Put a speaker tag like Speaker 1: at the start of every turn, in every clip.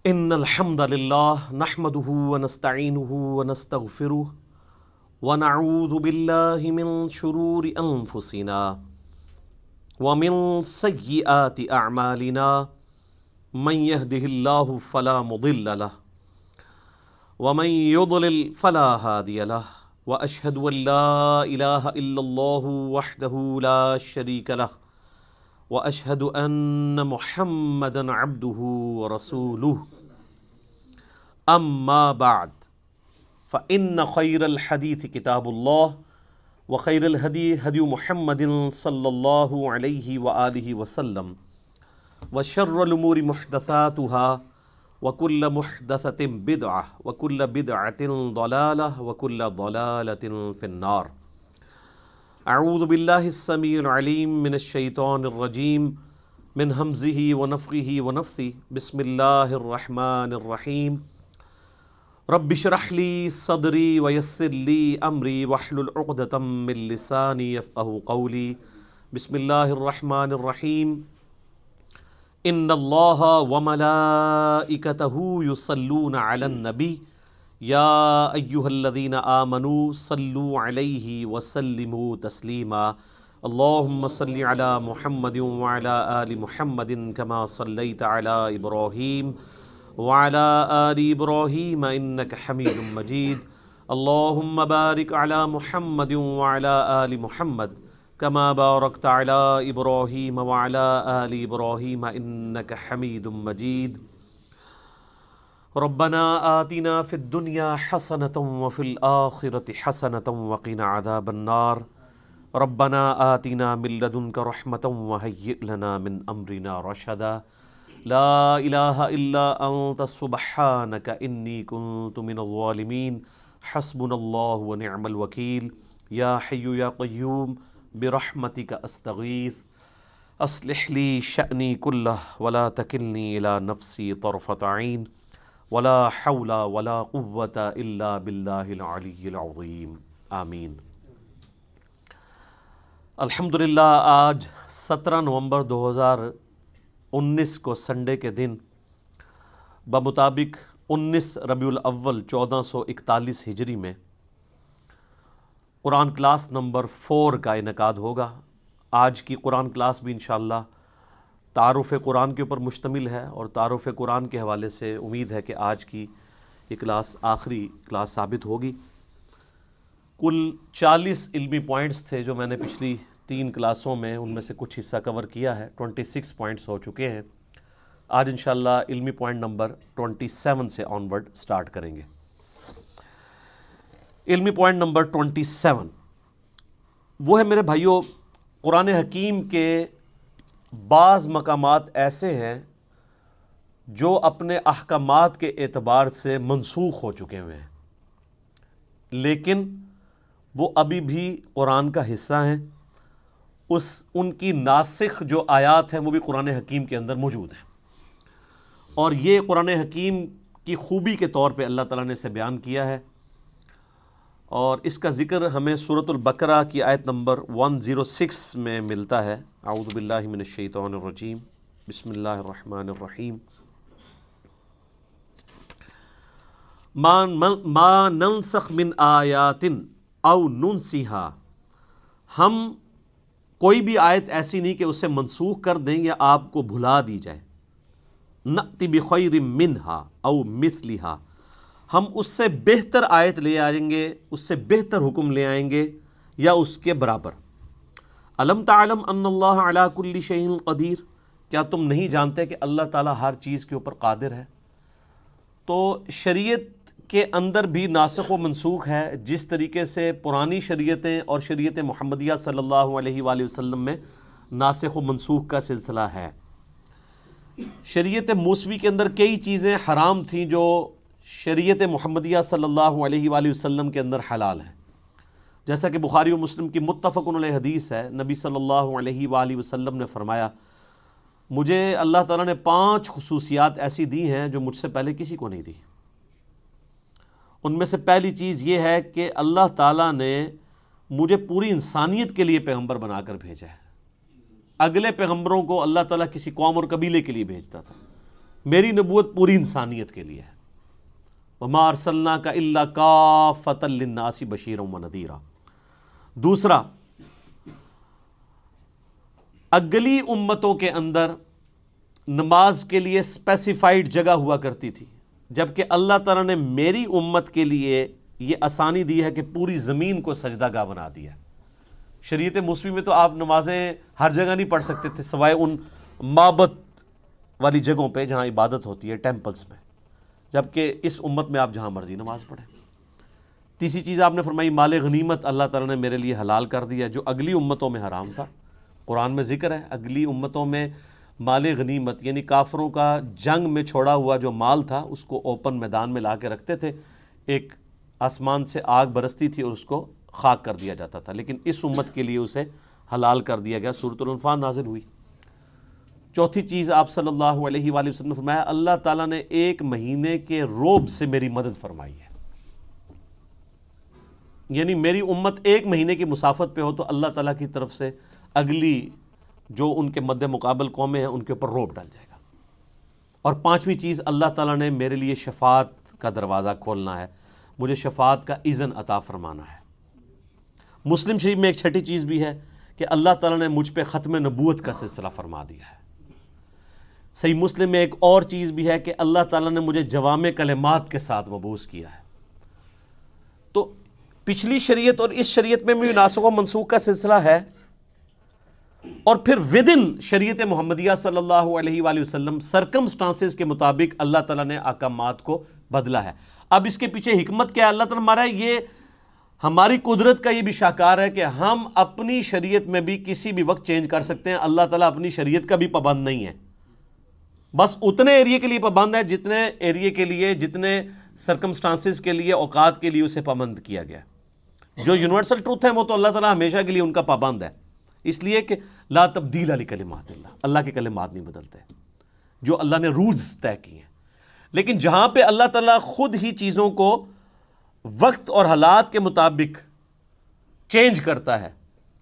Speaker 1: ان الحمد للہ نحمده ونستعینه ونستغفره ونعوذ باللہ من شرور انفسنا ومن سیئات اعمالنا من يهده اللہ فلا مضل له ومن يضلل فلا هادی له واشهد ان لا الہ الا اللہ وحدہ لا شریک له واشهد ان محمدا عبده ورسوله اما بعد فان خیر الحدیث کتاب اللہ وخیر الہدی ہدی محمد صلی اللہ علیہ وآلہ وسلم وشر الامور محدثاتها وكل محدثة بدعة وكل بدعة ضلالة وكل ضلالة في النار. اعوذ باللہ السمیع العلیم من الشیطان الرجیم من ہمزہ ونفخہ ونفثہ بسم اللہ الرحمن الرحیم رب اشرح لی صدری ویسر لی امری واحلل عقدۃ من لسانی یفقہوا قولی. بسم اللہ الرحمن الرحیم ان اللہ وملائکتہ یصلون علی النبی یا ایہا الذین آمنوا صلوا علیہ وسلموا تسلیما. اللہم صلی علی محمد وعلی آل محمد کما صلیت علی ابراہیم وعلی آل ابراہیم انک حمید مجید. اللہم بارک علی محمد وعلی آل محمد کما بارکت علی ابراہیم وعلی آل ابراہیم انک حمید مجید. ربنا آتنا فی الدنیا حسنة وفی الآخرة حسنة وقنا عذاب النار. ربنا آتنا من لدنک رحمة وہیئ لنا من امرنا رشدا. لا الہ الا انت سبحانک انی کنت من الظالمین. حسبنا اللہ ونعم الوکیل. یا حی یا قیوم برحمتک استغیث اصلح لی شأنی کلہ ولا تکلنی الی نفسی طرفۃ عین ولا حول ولا قوة الا باللہ العلی العظیم. آمین. الحمدللہ آج 17 نومبر 2019 کو سنڈے کے دن بمطابق 19 ربیع الاول 1441 ہجری میں قرآن کلاس نمبر 4 کا انعقاد ہوگا. آج کی قرآن کلاس بھی انشاءاللہ تعارف قرآن کے اوپر مشتمل ہے اور تعارف قرآن کے حوالے سے امید ہے کہ آج کی یہ کلاس آخری کلاس ثابت ہوگی. کل 40 علمی پوائنٹس تھے جو میں نے پچھلی 3 کلاسوں میں ان میں سے کچھ حصہ کور کیا ہے. 26 پوائنٹس ہو چکے ہیں. آج انشاءاللہ علمی پوائنٹ نمبر 27 سے آن ورڈ سٹارٹ کریں گے. علمی پوائنٹ نمبر 27 وہ ہے میرے بھائیوں، قرآن حکیم کے بعض مقامات ایسے ہیں جو اپنے احکامات کے اعتبار سے منسوخ ہو چکے ہوئے ہیں، لیکن وہ ابھی بھی قرآن کا حصہ ہیں. ان کی ناسخ جو آیات ہیں وہ بھی قرآن حکیم کے اندر موجود ہیں، اور یہ قرآن حکیم کی خوبی کے طور پہ اللہ تعالیٰ نے اسے بیان کیا ہے. اور اس کا ذکر ہمیں سورۃ البقرہ کی آیت نمبر 106 میں ملتا ہے. اعوذ باللہ من الشیطان الرجیم بسم اللہ الرحمن الرحیم. ما ننسخ من آیات او ننسیہا، ہم کوئی بھی آیت ایسی نہیں کہ اسے منسوخ کر دیں یا آپ کو بھلا دی جائے. نأتی بخیر منہا او مثلہا، ہم اس سے بہتر آیت لے آئیں گے، اس سے بہتر حکم لے آئیں گے یا اس کے برابر. الم تعلم ان اللہ علی کل شیء قدیر، کیا تم نہیں جانتے کہ اللہ تعالیٰ ہر چیز کے اوپر قادر ہے؟ تو شریعت کے اندر بھی ناسخ و منسوخ ہے، جس طریقے سے پرانی شریعتیں اور شریعت محمدیہ صلی اللہ علیہ وآلہ وسلم میں ناسخ و منسوخ کا سلسلہ ہے. شریعت موسوی کے اندر کئی چیزیں حرام تھیں جو شریعت محمدیہ صلی اللہ علیہ وآلہ وسلم کے اندر حلال ہے. جیسا کہ بخاری و مسلم کی متفق علیہ حدیث ہے، نبی صلی اللہ علیہ وآلہ وسلم نے فرمایا، مجھے اللہ تعالیٰ نے 5 خصوصیات ایسی دی ہیں جو مجھ سے پہلے کسی کو نہیں دی. ان میں سے پہلی چیز یہ ہے کہ اللہ تعالیٰ نے مجھے پوری انسانیت کے لیے پیغمبر بنا کر بھیجا ہے. اگلے پیغمبروں کو اللہ تعالیٰ کسی قوم اور قبیلے کے لیے بھیجتا تھا، میری نبوت پوری انسانیت کے لیے ہے. وما ارسلناک الا کافۃ للناس بشیرا ونذیرا. دوسرا، اگلی امتوں کے اندر نماز کے لیے اسپیسیفائڈ جگہ ہوا کرتی تھی، جبکہ اللہ تعالیٰ نے میری امت کے لیے یہ آسانی دی ہے کہ پوری زمین کو سجدہ گاہ بنا دیا ہے. شریعت موسوی میں تو آپ نمازیں ہر جگہ نہیں پڑھ سکتے تھے سوائے ان معبد والی جگہوں پہ جہاں عبادت ہوتی ہے، ٹیمپلز میں، جبکہ اس امت میں آپ جہاں مرضی نماز پڑھیں. تیسری چیز آپ نے فرمائی مال غنیمت اللہ تعالیٰ نے میرے لیے حلال کر دیا، جو اگلی امتوں میں حرام تھا. قرآن میں ذکر ہے اگلی امتوں میں مال غنیمت یعنی کافروں کا جنگ میں چھوڑا ہوا جو مال تھا اس کو اوپن میدان میں لا کے رکھتے تھے، ایک آسمان سے آگ برستی تھی اور اس کو خاک کر دیا جاتا تھا، لیکن اس امت کے لیے اسے حلال کر دیا گیا. سورۃ الانفال نازل ہوئی. چوتھی چیز آپ صلی اللہ علیہ وآلہ وسلم نے فرمایا اللہ تعالیٰ نے ایک مہینے کے روب سے میری مدد فرمائی ہے، یعنی میری امت ایک مہینے کی مسافت پہ ہو تو اللہ تعالیٰ کی طرف سے اگلی جو ان کے مد مقابل قومیں ہیں ان کے اوپر روب ڈال جائے گا. اور پانچویں چیز اللہ تعالیٰ نے میرے لیے شفاعت کا دروازہ کھولنا ہے، مجھے شفاعت کا اذن عطا فرمانا ہے. مسلم شریف میں ایک چھٹی چیز بھی ہے کہ اللہ تعالیٰ نے مجھ پہ ختم نبوت کا سلسلہ فرما دیا ہے. صحیح مسلم میں ایک اور چیز بھی ہے کہ اللہ تعالیٰ نے مجھے جوامع کلمات کے ساتھ مبعوث کیا ہے. تو پچھلی شریعت اور اس شریعت میں بھی ناسخ و منسوخ کا سلسلہ ہے، اور پھر ودن شریعت محمدیہ صلی اللہ علیہ وآلہ وسلم سرکمسٹانسز کے مطابق اللہ تعالیٰ نے احکامات کو بدلا ہے. اب اس کے پیچھے حکمت کیا ہے؟ اللہ تعالیٰ ہمارا یہ ہماری قدرت کا یہ بھی شاہکار ہے کہ ہم اپنی شریعت میں بھی کسی بھی وقت چینج کر سکتے ہیں. اللہ تعالیٰ اپنی شریعت کا بھی پابند نہیں ہے، بس اتنے ایریے کے لیے پابند ہے جتنے ایریے کے لیے، جتنے سرکمسٹانسز کے لیے، اوقات کے لیے اسے پابند کیا گیا. جو یونیورسل ٹروتھ ہیں وہ تو اللہ تعالیٰ ہمیشہ کے لیے ان کا پابند ہے، اس لیے کہ لا تبدیل لکلمات اللہ، اللہ کے کلمات نہیں بدلتے جو اللہ نے رولز طے کیے ہیں. لیکن جہاں پہ اللہ تعالیٰ خود ہی چیزوں کو وقت اور حالات کے مطابق چینج کرتا ہے،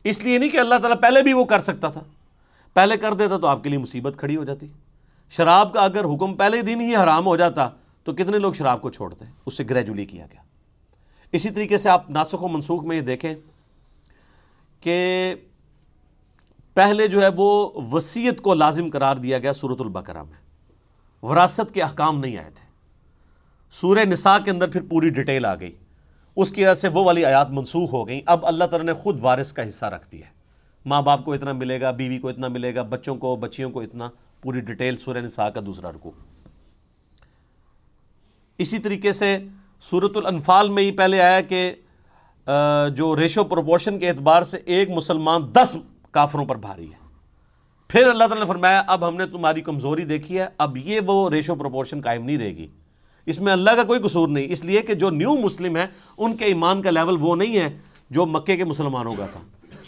Speaker 1: اس لیے نہیں کہ اللہ تعالیٰ پہلے بھی وہ کر سکتا تھا، پہلے کر دیتا تو آپ کے لیے مصیبت کھڑی ہو جاتی. شراب کا اگر حکم پہلے دن ہی حرام ہو جاتا تو کتنے لوگ شراب کو چھوڑتے، اس سے گریجولی کیا گیا. اسی طریقے سے آپ ناسخ و منسوخ میں یہ دیکھیں کہ پہلے جو ہے وہ وصیت کو لازم قرار دیا گیا سورۃ البقرہ میں، وراثت کے احکام نہیں آئے تھے. سورہ نساء کے اندر پھر پوری ڈیٹیل آ گئی، اس کی وجہ سے وہ والی آیات منسوخ ہو گئیں. اب اللہ تعالیٰ نے خود وارث کا حصہ رکھ دیا ہے، ماں باپ کو اتنا ملے گا، بیوی کو اتنا ملے گا، بچوں کو بچیوں کو اتنا، پوری ڈیٹیل سورہ نساء کا دوسرا رکوع. اسی طریقے سے سورۃ الانفال میں ہی پہلے آیا کہ جو ریشو پروپورشن کے اعتبار سے ایک مسلمان 10 کافروں پر بھاری ہے. پھر اللہ تعالیٰ نے فرمایا اب ہم نے تمہاری کمزوری دیکھی ہے، اب یہ وہ ریشو پروپورشن قائم نہیں رہے گی. اس میں اللہ کا کوئی قصور نہیں، اس لیے کہ جو نیو مسلم ہیں ان کے ایمان کا لیول وہ نہیں ہے جو مکے کے مسلمانوں کا تھا.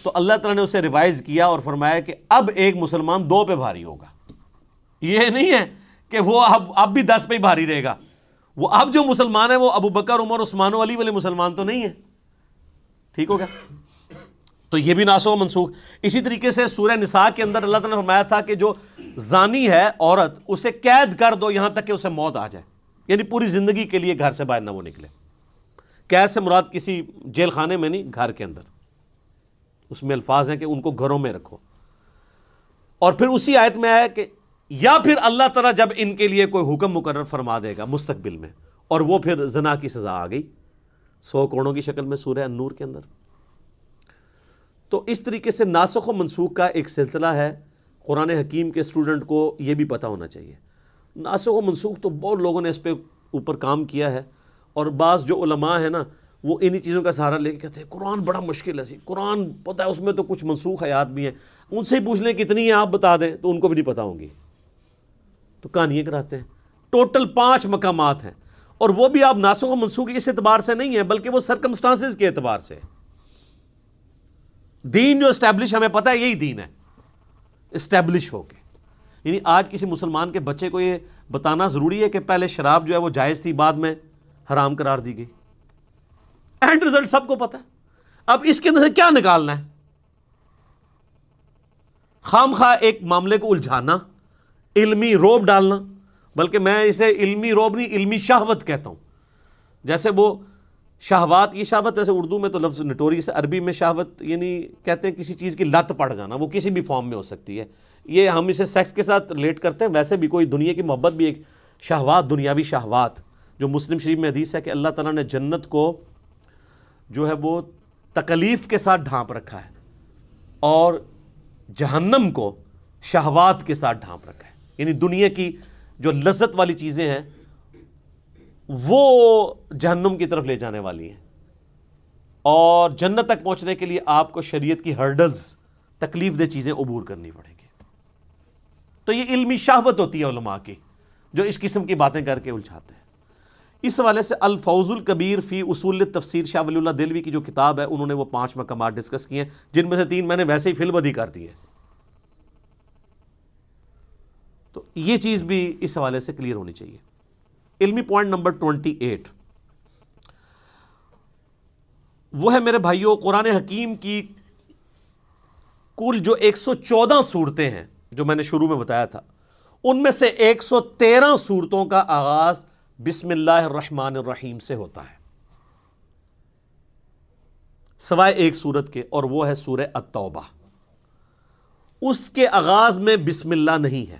Speaker 1: تو اللہ تعالیٰ نے اسے ریوائز کیا اور فرمایا کہ اب ایک مسلمان 2 پہ بھاری ہوگا. یہ نہیں ہے کہ وہ اب بھی 10 پہ ہی بھاری رہے گا. وہ اب جو مسلمان ہیں وہ ابو بکر، عمر، عثمان و علی والے مسلمان تو نہیں ہیں. ٹھیک ہو گیا؟ تو یہ بھی ناسخ و منسوخ. اسی طریقے سے سورہ نساء کے اندر اللہ تعالیٰ نے فرمایا تھا کہ جو زانی ہے عورت اسے قید کر دو یہاں تک کہ اسے موت آ جائے، یعنی پوری زندگی کے لیے گھر سے باہر نہ وہ نکلے. قید سے مراد کسی جیل خانے میں نہیں، گھر کے اندر. اس میں الفاظ ہیں کہ ان کو گھروں میں رکھو. اور پھر اسی آیت میں آیا کہ یا پھر اللہ تعالیٰ جب ان کے لیے کوئی حکم مقرر فرما دے گا مستقبل میں، اور وہ پھر زنا کی سزا آ گئی 100 کوڑوں کی شکل میں سورہ النور کے اندر. تو اس طریقے سے ناسخ و منسوخ کا ایک سلسلہ ہے. قرآن حکیم کے اسٹوڈنٹ کو یہ بھی پتہ ہونا چاہیے. ناسخ و منسوخ تو بہت لوگوں نے اس پہ اوپر کام کیا ہے، اور بعض جو علماء ہیں نا وہ انہی چیزوں کا سہارا لے کے کہتے ہیں قرآن بڑا مشکل ہے. قرآن پتہ ہے اس میں تو کچھ منسوخ آیات بھی ہیں، ان سے ہی پوچھ لیں کتنی ہیں آپ بتا دیں تو ان کو بھی نہیں پتہ ہوں گی، تو کہانیاں کراتے ہیں. ٹوٹل 5 مقامات ہیں، اور وہ بھی آپ ناسخ و منسوخ اس اعتبار سے نہیں ہے بلکہ وہ سرکمسٹانسز کے اعتبار سے. دین جو اسٹیبلش ہمیں پتہ ہے یہی دین ہے اسٹیبلش ہو کے. یعنی آج کسی مسلمان کے بچے کو یہ بتانا ضروری ہے کہ پہلے شراب جو ہے وہ جائز تھی، بعد میں حرام قرار دی گئی. اینڈ رزلٹ سب کو پتہ ہے. اب اس کے اندر سے کیا نکالنا ہے؟ خام خواہ ایک معاملے کو الجھانا، علمی روب ڈالنا، بلکہ میں اسے علمی روب نہیں، علمی شہوت کہتا ہوں. جیسے وہ شہوات، یہ شہوت ویسے اردو میں تو لفظ نٹوریس، عربی میں شہوت یعنی کہتے ہیں کسی چیز کی لت پڑ جانا، وہ کسی بھی فارم میں ہو سکتی ہے. یہ ہم اسے سیکس کے ساتھ ریلیٹ کرتے ہیں، ویسے بھی کوئی دنیا کی محبت بھی ایک شہوات، دنیاوی شہوات. جو مسلم شریف میں حدیث ہے کہ اللہ تعالیٰ نے جنت کو جو ہے وہ تکلیف کے ساتھ ڈھانپ رکھا ہے اور جہنم کو شہوات کے ساتھ ڈھانپ رکھا ہے. یعنی دنیا کی جو لذت والی چیزیں ہیں وہ جہنم کی طرف لے جانے والی ہیں، اور جنت تک پہنچنے کے لیے آپ کو شریعت کی ہرڈلز، تکلیف دہ چیزیں عبور کرنی پڑیں گی. تو یہ علمی شہوت ہوتی ہے علماء کی، جو اس قسم کی باتیں کر کے الجھاتے ہیں. اس حوالے سے الفوز الکبیر فی اصول تفسیر شاہ ولی اللہ دہلوی کی جو کتاب ہے، انہوں نے وہ 5 مقامات ڈسکس کیے ہیں، جن میں سے 3 میں نے ویسے ہی فی البدی کر دی ہے. تو یہ چیز بھی اس حوالے سے کلیئر ہونی چاہیے. علمی پوائنٹ نمبر 28 وہ ہے میرے بھائیوں، قرآن حکیم کی کل جو 114 صورتیں ہیں جو میں نے شروع میں بتایا تھا، ان میں سے 113 صورتوں کا آغاز بسم اللہ الرحمن الرحیم سے ہوتا ہے، سوائے ایک صورت کے، اور وہ ہے سورہ التوبہ. اس کے آغاز میں بسم اللہ نہیں ہے،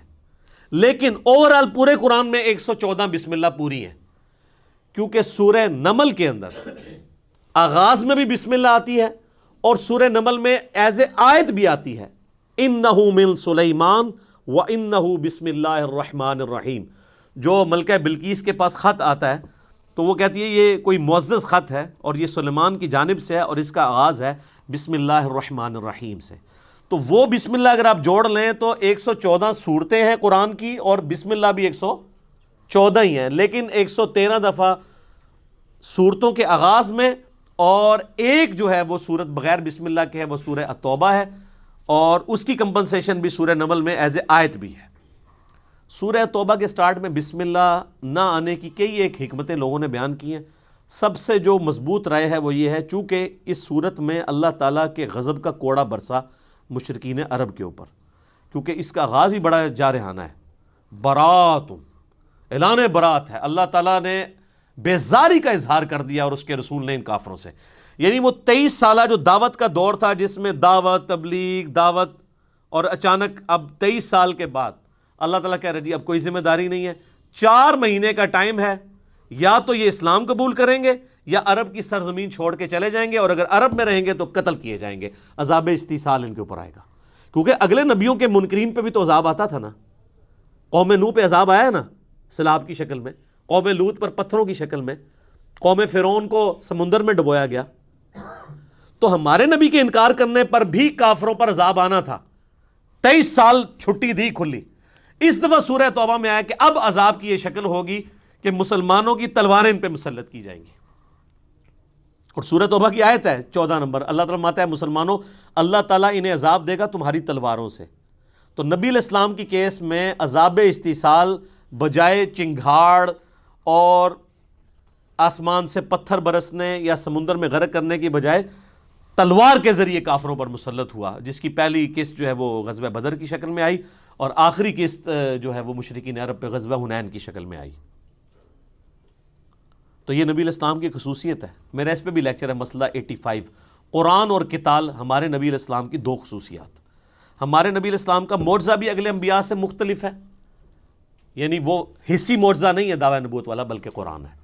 Speaker 1: لیکن اوورال پورے قرآن میں 114 بسم اللہ پوری ہیں، کیونکہ سورہ نمل کے اندر آغاز میں بھی بسم اللہ آتی ہے، اور سورہ نمل میں ایز اے آیت بھی آتی ہے، اِنَّهُ مِن سُلَيْمَانَ وَإِنَّهُ بسم اللہ الرحمن الرحیم. جو ملکہ بلقیس کے پاس خط آتا ہے تو وہ کہتی ہے یہ کوئی معزز خط ہے اور یہ سلیمان کی جانب سے ہے، اور اس کا آغاز ہے بسم اللہ الرحمن الرحیم سے. تو وہ بسم اللہ اگر آپ جوڑ لیں تو 114 صورتیں ہیں قرآن کی، اور بسم اللہ بھی 114 ہی ہیں، لیکن 113 دفعہ صورتوں کے آغاز میں، اور ایک جو ہے وہ صورت بغیر بسم اللہ کے ہے، وہ سورہ التوبہ ہے، اور اس کی کمپنسیشن بھی سورہ نمل میں ایز اے آیت بھی ہے. سورہ توبہ کے سٹارٹ میں بسم اللہ نہ آنے کی کئی ایک حکمتیں لوگوں نے بیان کی ہیں. سب سے جو مضبوط رائے ہے وہ یہ ہے، چونکہ اس صورت میں اللہ تعالیٰ کے غضب کا کوڑا برسا مشرکین عرب کے اوپر، کیونکہ اس کا آغاز ہی بڑا جارحانہ ہے، برات، اعلان برات ہے. اللہ تعالیٰ نے بیزاری کا اظہار کر دیا اور اس کے رسول نے ان کافروں سے. یعنی وہ 23 سالہ جو دعوت کا دور تھا، جس میں دعوت، تبلیغ، دعوت، اور اچانک اب 23 سال کے بعد اللہ تعالیٰ کہہ رہے جی اب کوئی ذمہ داری نہیں ہے، 4 مہینے کا ٹائم ہے، یا تو یہ اسلام قبول کریں گے یا عرب کی سرزمین چھوڑ کے چلے جائیں گے، اور اگر عرب میں رہیں گے تو قتل کیے جائیں گے. عذاب استیصال ان کے اوپر آئے گا، کیونکہ اگلے نبیوں کے منکرین پہ بھی تو عذاب آتا تھا نا. قوم نوح پہ عذاب آیا نا سیلاب کی شکل میں، قوم لوط پر پتھروں کی شکل میں، قوم فرعون کو سمندر میں ڈبویا گیا. تو ہمارے نبی کے انکار کرنے پر بھی کافروں پر عذاب آنا تھا. 23 سال چھٹی دی کھلی. اس دفعہ سورہ توبہ میں آیا کہ اب عذاب کی یہ شکل ہوگی کہ مسلمانوں کی تلواریں ان پہ مسلط کی جائیں گی. اور سورہ توبہ کی آیت ہے 14 نمبر، اللہ تعالیٰ فرماتا ہے مسلمانوں اللہ تعالیٰ انہیں عذاب دے گا تمہاری تلواروں سے. تو نبی علیہ السلام کی کیس میں عذاب استیصال بجائے چنگھاڑ اور آسمان سے پتھر برسنے یا سمندر میں غرق کرنے کی بجائے تلوار کے ذریعے کافروں پر مسلط ہوا، جس کی پہلی قسط جو ہے وہ غزوہ بدر کی شکل میں آئی، اور آخری قسط جو ہے وہ مشرکین عرب پہ غزوہ حنین کی شکل میں آئی. تو یہ نبی علیہ السلام کی خصوصیت ہے. میرا اس پہ بھی لیکچر ہے، مسئلہ 85، قرآن اور قتال ہمارے نبی علیہ السلام کی 2 خصوصیات. ہمارے نبی علیہ السلام کا معجزہ بھی اگلے انبیاء سے مختلف ہے، یعنی وہ حصی معجزہ نہیں ہے دعوی نبوت والا، بلکہ قرآن ہے.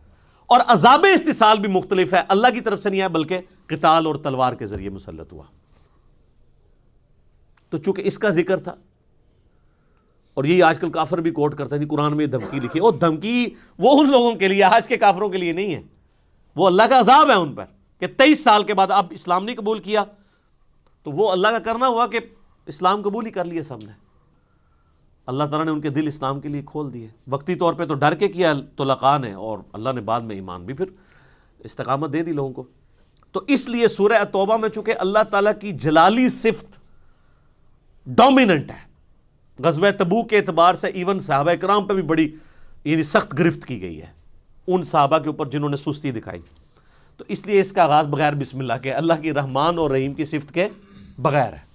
Speaker 1: اور عذاب استیصال بھی مختلف ہے، اللہ کی طرف سے نہیں ہے بلکہ قتال اور تلوار کے ذریعے مسلط ہوا. تو چونکہ اس کا ذکر تھا، اور یہی آج کل کافر بھی کوٹ کرتا ہے کہ قرآن میں دھمکی لکھی ہے. اور دھمکی وہ ان لوگوں کے لیے، آج کے کافروں کے لیے نہیں ہے، وہ اللہ کا عذاب ہے ان پر کہ 23 سال کے بعد اب اسلام نہیں قبول کیا. تو وہ اللہ کا کرنا ہوا کہ اسلام قبول ہی کر لیے سب نے. اللہ تعالیٰ نے ان کے دل اسلام کے لیے کھول دیے. وقتی طور پہ تو ڈر کے کیا تو لقاء نے، اور اللہ نے بعد میں ایمان بھی پھر استقامت دے دی لوگوں کو. تو اس لیے سورہ التوبہ میں چونکہ اللہ تعالیٰ کی جلالی صفت ڈومیننٹ ہے، غزوہ تبوک کے اعتبار سے ایون صحابہ کرام پہ بھی بڑی یعنی سخت گرفت کی گئی ہے، ان صحابہ کے اوپر جنہوں نے سستی دکھائی. تو اس لیے اس کا آغاز بغیر بسم اللہ کے، اللہ کی رحمان اور رحیم کی صفت کے بغیر ہے.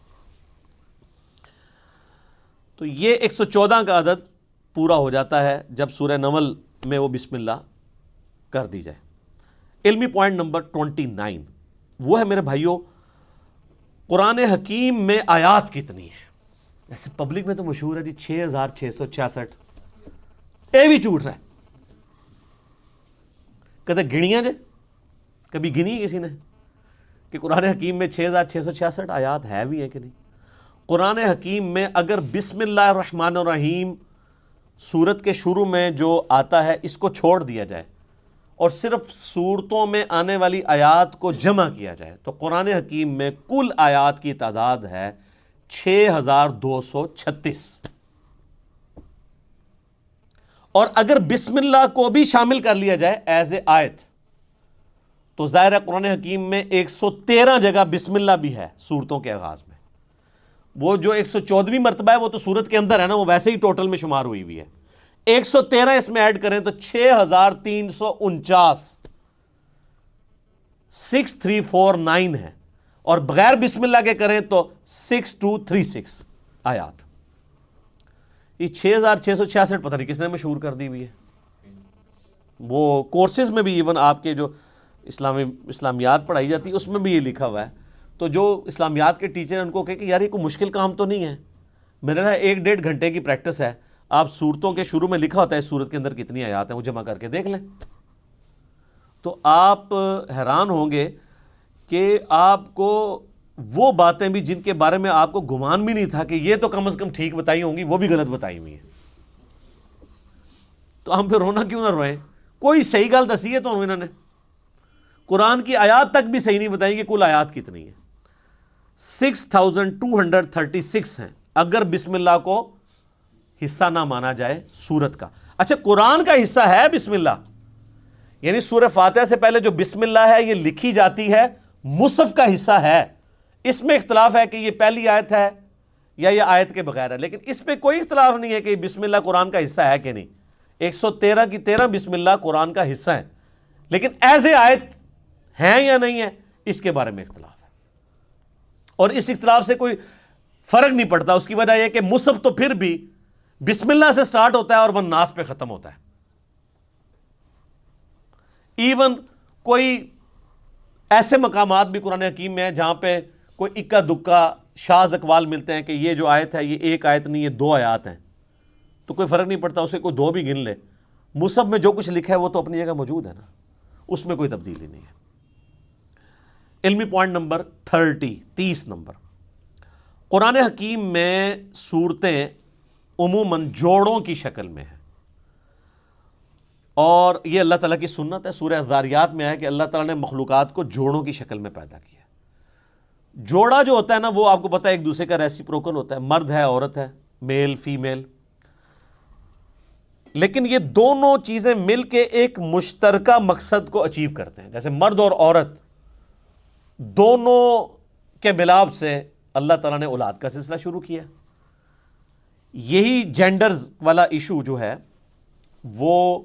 Speaker 1: تو یہ 114 کا عدد پورا ہو جاتا ہے جب سورہ نمل میں وہ بسم اللہ کر دی جائے۔ علمی پوائنٹ نمبر 29 وہ ہے میرے بھائیوں، قرآن حکیم میں آیات کتنی ہیں؟ ایسے پبلک میں تو مشہور ہے جی 6666، اے بھی جھوٹ رہا ہے، کہتے گنیاں جے، کبھی گنی کسی نے کہ قرآن حکیم میں 6666 آیات ہے بھی ہیں کہ نہیں؟ قرآن حکیم میں اگر بسم اللہ الرحمن الرحیم سورت کے شروع میں جو آتا ہے اس کو چھوڑ دیا جائے اور صرف سورتوں میں آنے والی آیات کو جمع کیا جائے تو قرآن حکیم میں کل آیات کی تعداد ہے 6236۔ اور اگر بسم اللہ کو بھی شامل کر لیا جائے ایز اے آیت تو ظاہر ہے قرآن حکیم میں 113 جگہ بسم اللہ بھی ہے سورتوں کے آغاز میں۔ وہ جو 114ویں مرتبہ ہے وہ تو سورت کے اندر ہے نا، وہ ویسے ہی ٹوٹل میں شمار ہوئی ہوئی ہے۔ 113 اس میں ایڈ کریں تو 6349 6349 ہے، اور بغیر بسم اللہ کے کریں تو 6236 آیات۔ یہ 6666 پتہ نہیں کس نے مشہور کر دی ہوئی ہے۔ وہ کورسز میں بھی ایون آپ کے جو اسلامیات پڑھائی جاتی ہے اس میں بھی یہ لکھا ہوا ہے، تو جو اسلامیات کے ٹیچر ہیں ان کو کہے کہ یار یہ کوئی مشکل کام تو نہیں ہے، میرا نا 1-1.5 گھنٹے کی پریکٹس ہے، آپ سورتوں کے شروع میں لکھا ہوتا ہے سورت کے اندر کتنی آیات ہیں وہ جمع کر کے دیکھ لیں، تو آپ حیران ہوں گے کہ آپ کو وہ باتیں بھی جن کے بارے میں آپ کو گمان بھی نہیں تھا کہ یہ تو کم از کم ٹھیک بتائی ہوں گی وہ بھی غلط بتائی ہوئی ہیں۔ تو ہم پھر رونا کیوں نہ روئیں؟ کوئی صحیح گل دسی ہے تو انہوں نے قرآن کی آیات تک بھی صحیح نہیں بتائیں کہ کل آیات کتنی ہے۔ 6236 ہیں اگر بسم اللہ کو حصہ نہ مانا جائے سورت کا۔ اچھا قرآن کا حصہ ہے بسم اللہ، یعنی سورہ فاتحہ سے پہلے جو بسم اللہ ہے یہ لکھی جاتی ہے، مصحف کا حصہ ہے۔ اس میں اختلاف ہے کہ یہ پہلی آیت ہے یا یہ آیت کے بغیر ہے، لیکن اس پہ کوئی اختلاف نہیں ہے کہ بسم اللہ قرآن کا حصہ ہے کہ نہیں۔ 113 کی 13 بسم اللہ قرآن کا حصہ ہے، لیکن ایز اے آیت ہیں یا نہیں ہے اس کے بارے میں اختلاف ہے، اور اس اختلاف سے کوئی فرق نہیں پڑتا۔ اس کی وجہ یہ کہ مصحف تو پھر بھی بسم اللہ سے سٹارٹ ہوتا ہے اور والناس پہ ختم ہوتا ہے۔ ایون کوئی ایسے مقامات بھی قرآن حکیم میں ہیں جہاں پہ کوئی اکا دکا شاذ اقوال ملتے ہیں کہ یہ جو آیت ہے یہ ایک آیت نہیں، یہ 2 آیات ہیں، تو کوئی فرق نہیں پڑتا، اسے کوئی 2 بھی گن لے، مصحف میں جو کچھ لکھا ہے وہ تو اپنی جگہ موجود ہے نا، اس میں کوئی تبدیلی نہیں ہے۔ علمی پوائنٹ نمبر 30 نمبر، قرآن حکیم میں صورتیں عموماً جوڑوں کی شکل میں ہیں، اور یہ اللہ تعالیٰ کی سنت ہے۔ سورہ ذاریات میں ہے کہ اللہ تعالیٰ نے مخلوقات کو جوڑوں کی شکل میں پیدا کیا ہے۔ جوڑا جو ہوتا ہے نا وہ آپ کو پتہ ہے ایک دوسرے کا ریسیپروکل ہوتا ہے، مرد ہے عورت ہے، میل فیمیل، لیکن یہ دونوں چیزیں مل کے ایک مشترکہ مقصد کو اچیو کرتے ہیں۔ جیسے مرد اور عورت دونوں کے ملاپ سے اللہ تعالیٰ نے اولاد کا سلسلہ شروع کیا۔ یہی جینڈرز والا ایشو جو ہے وہ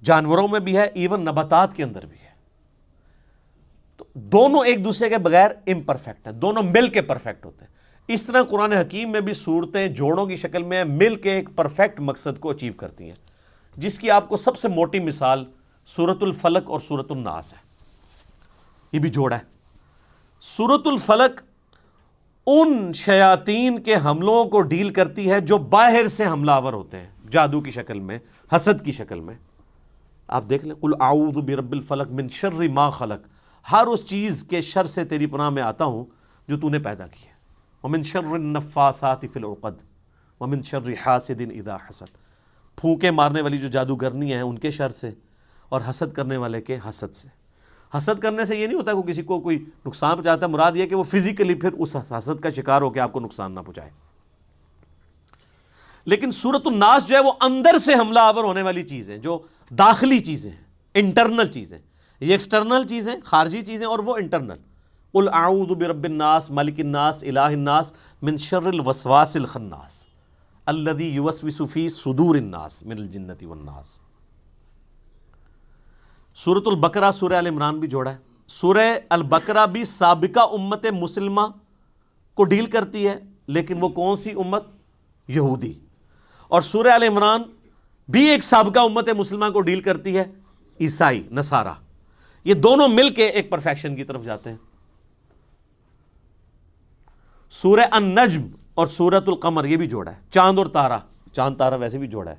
Speaker 1: جانوروں میں بھی ہے، ایون نباتات کے اندر بھی ہے۔ تو دونوں ایک دوسرے کے بغیر امپرفیکٹ ہیں، دونوں مل کے پرفیکٹ ہوتے ہیں۔ اس طرح قرآن حکیم میں بھی صورتیں جوڑوں کی شکل میں مل کے ایک پرفیکٹ مقصد کو اچیو کرتی ہیں، جس کی آپ کو سب سے موٹی مثال سورۃ الفلق اور سورۃ الناس ہے۔ یہ بھی جوڑا ہے۔ سورۃ الفلق ان شیاطین کے حملوں کو ڈیل کرتی ہے جو باہر سے حملہ آور ہوتے ہیں، جادو کی شکل میں، حسد کی شکل میں۔ آپ دیکھ لیں، قل اعوذ برب الفلق من شر ما خلق، ہر اس چیز کے شر سے تیری پناہ میں آتا ہوں جو تو نے پیدا کی ہے۔ ومن شر النفاثات فی العقد ومن شر حاسد اذا حسد، پھونکے مارنے والی جو جادوگرنی ہیں ان کے شر سے، اور حسد کرنے والے کے حسد سے۔ حسد کرنے سے یہ نہیں ہوتا کہ کسی کو کوئی نقصان پہنچاتا ہے، مراد یہ کہ وہ فزیکلی پھر اس حسد کا شکار ہو کے آپ کو نقصان نہ پہنچائے۔ لیکن سورۃ الناس جو ہے وہ اندر سے حملہ آور ہونے والی چیزیں، جو داخلی چیزیں ہیں، انٹرنل چیزیں، یہ ایکسٹرنل چیزیں، خارجی چیزیں، اور وہ انٹرنل۔ قل اعوذ برب الناس ملک الناس الہ الناس من شر الوسواس الخناس الذی یوسوس فی صدور الناس من الجنۃ والناس۔ سورۃ البقرہ سورہ ال عمران بھی جوڑا ہے۔ سورہ البقرہ بھی سابقہ امت مسلمہ کو ڈیل کرتی ہے، لیکن وہ کون سی امت؟ یہودی۔ اور سورہ آل عمران بھی ایک سابقہ امت مسلمہ کو ڈیل کرتی ہے، عیسائی نصارہ، یہ دونوں مل کے ایک پرفیکشن کی طرف جاتے ہیں۔ سورہ النجم اور سورۃ القمر یہ بھی جوڑا ہے، چاند اور تارہ، چاند تارہ ویسے بھی جوڑا ہے،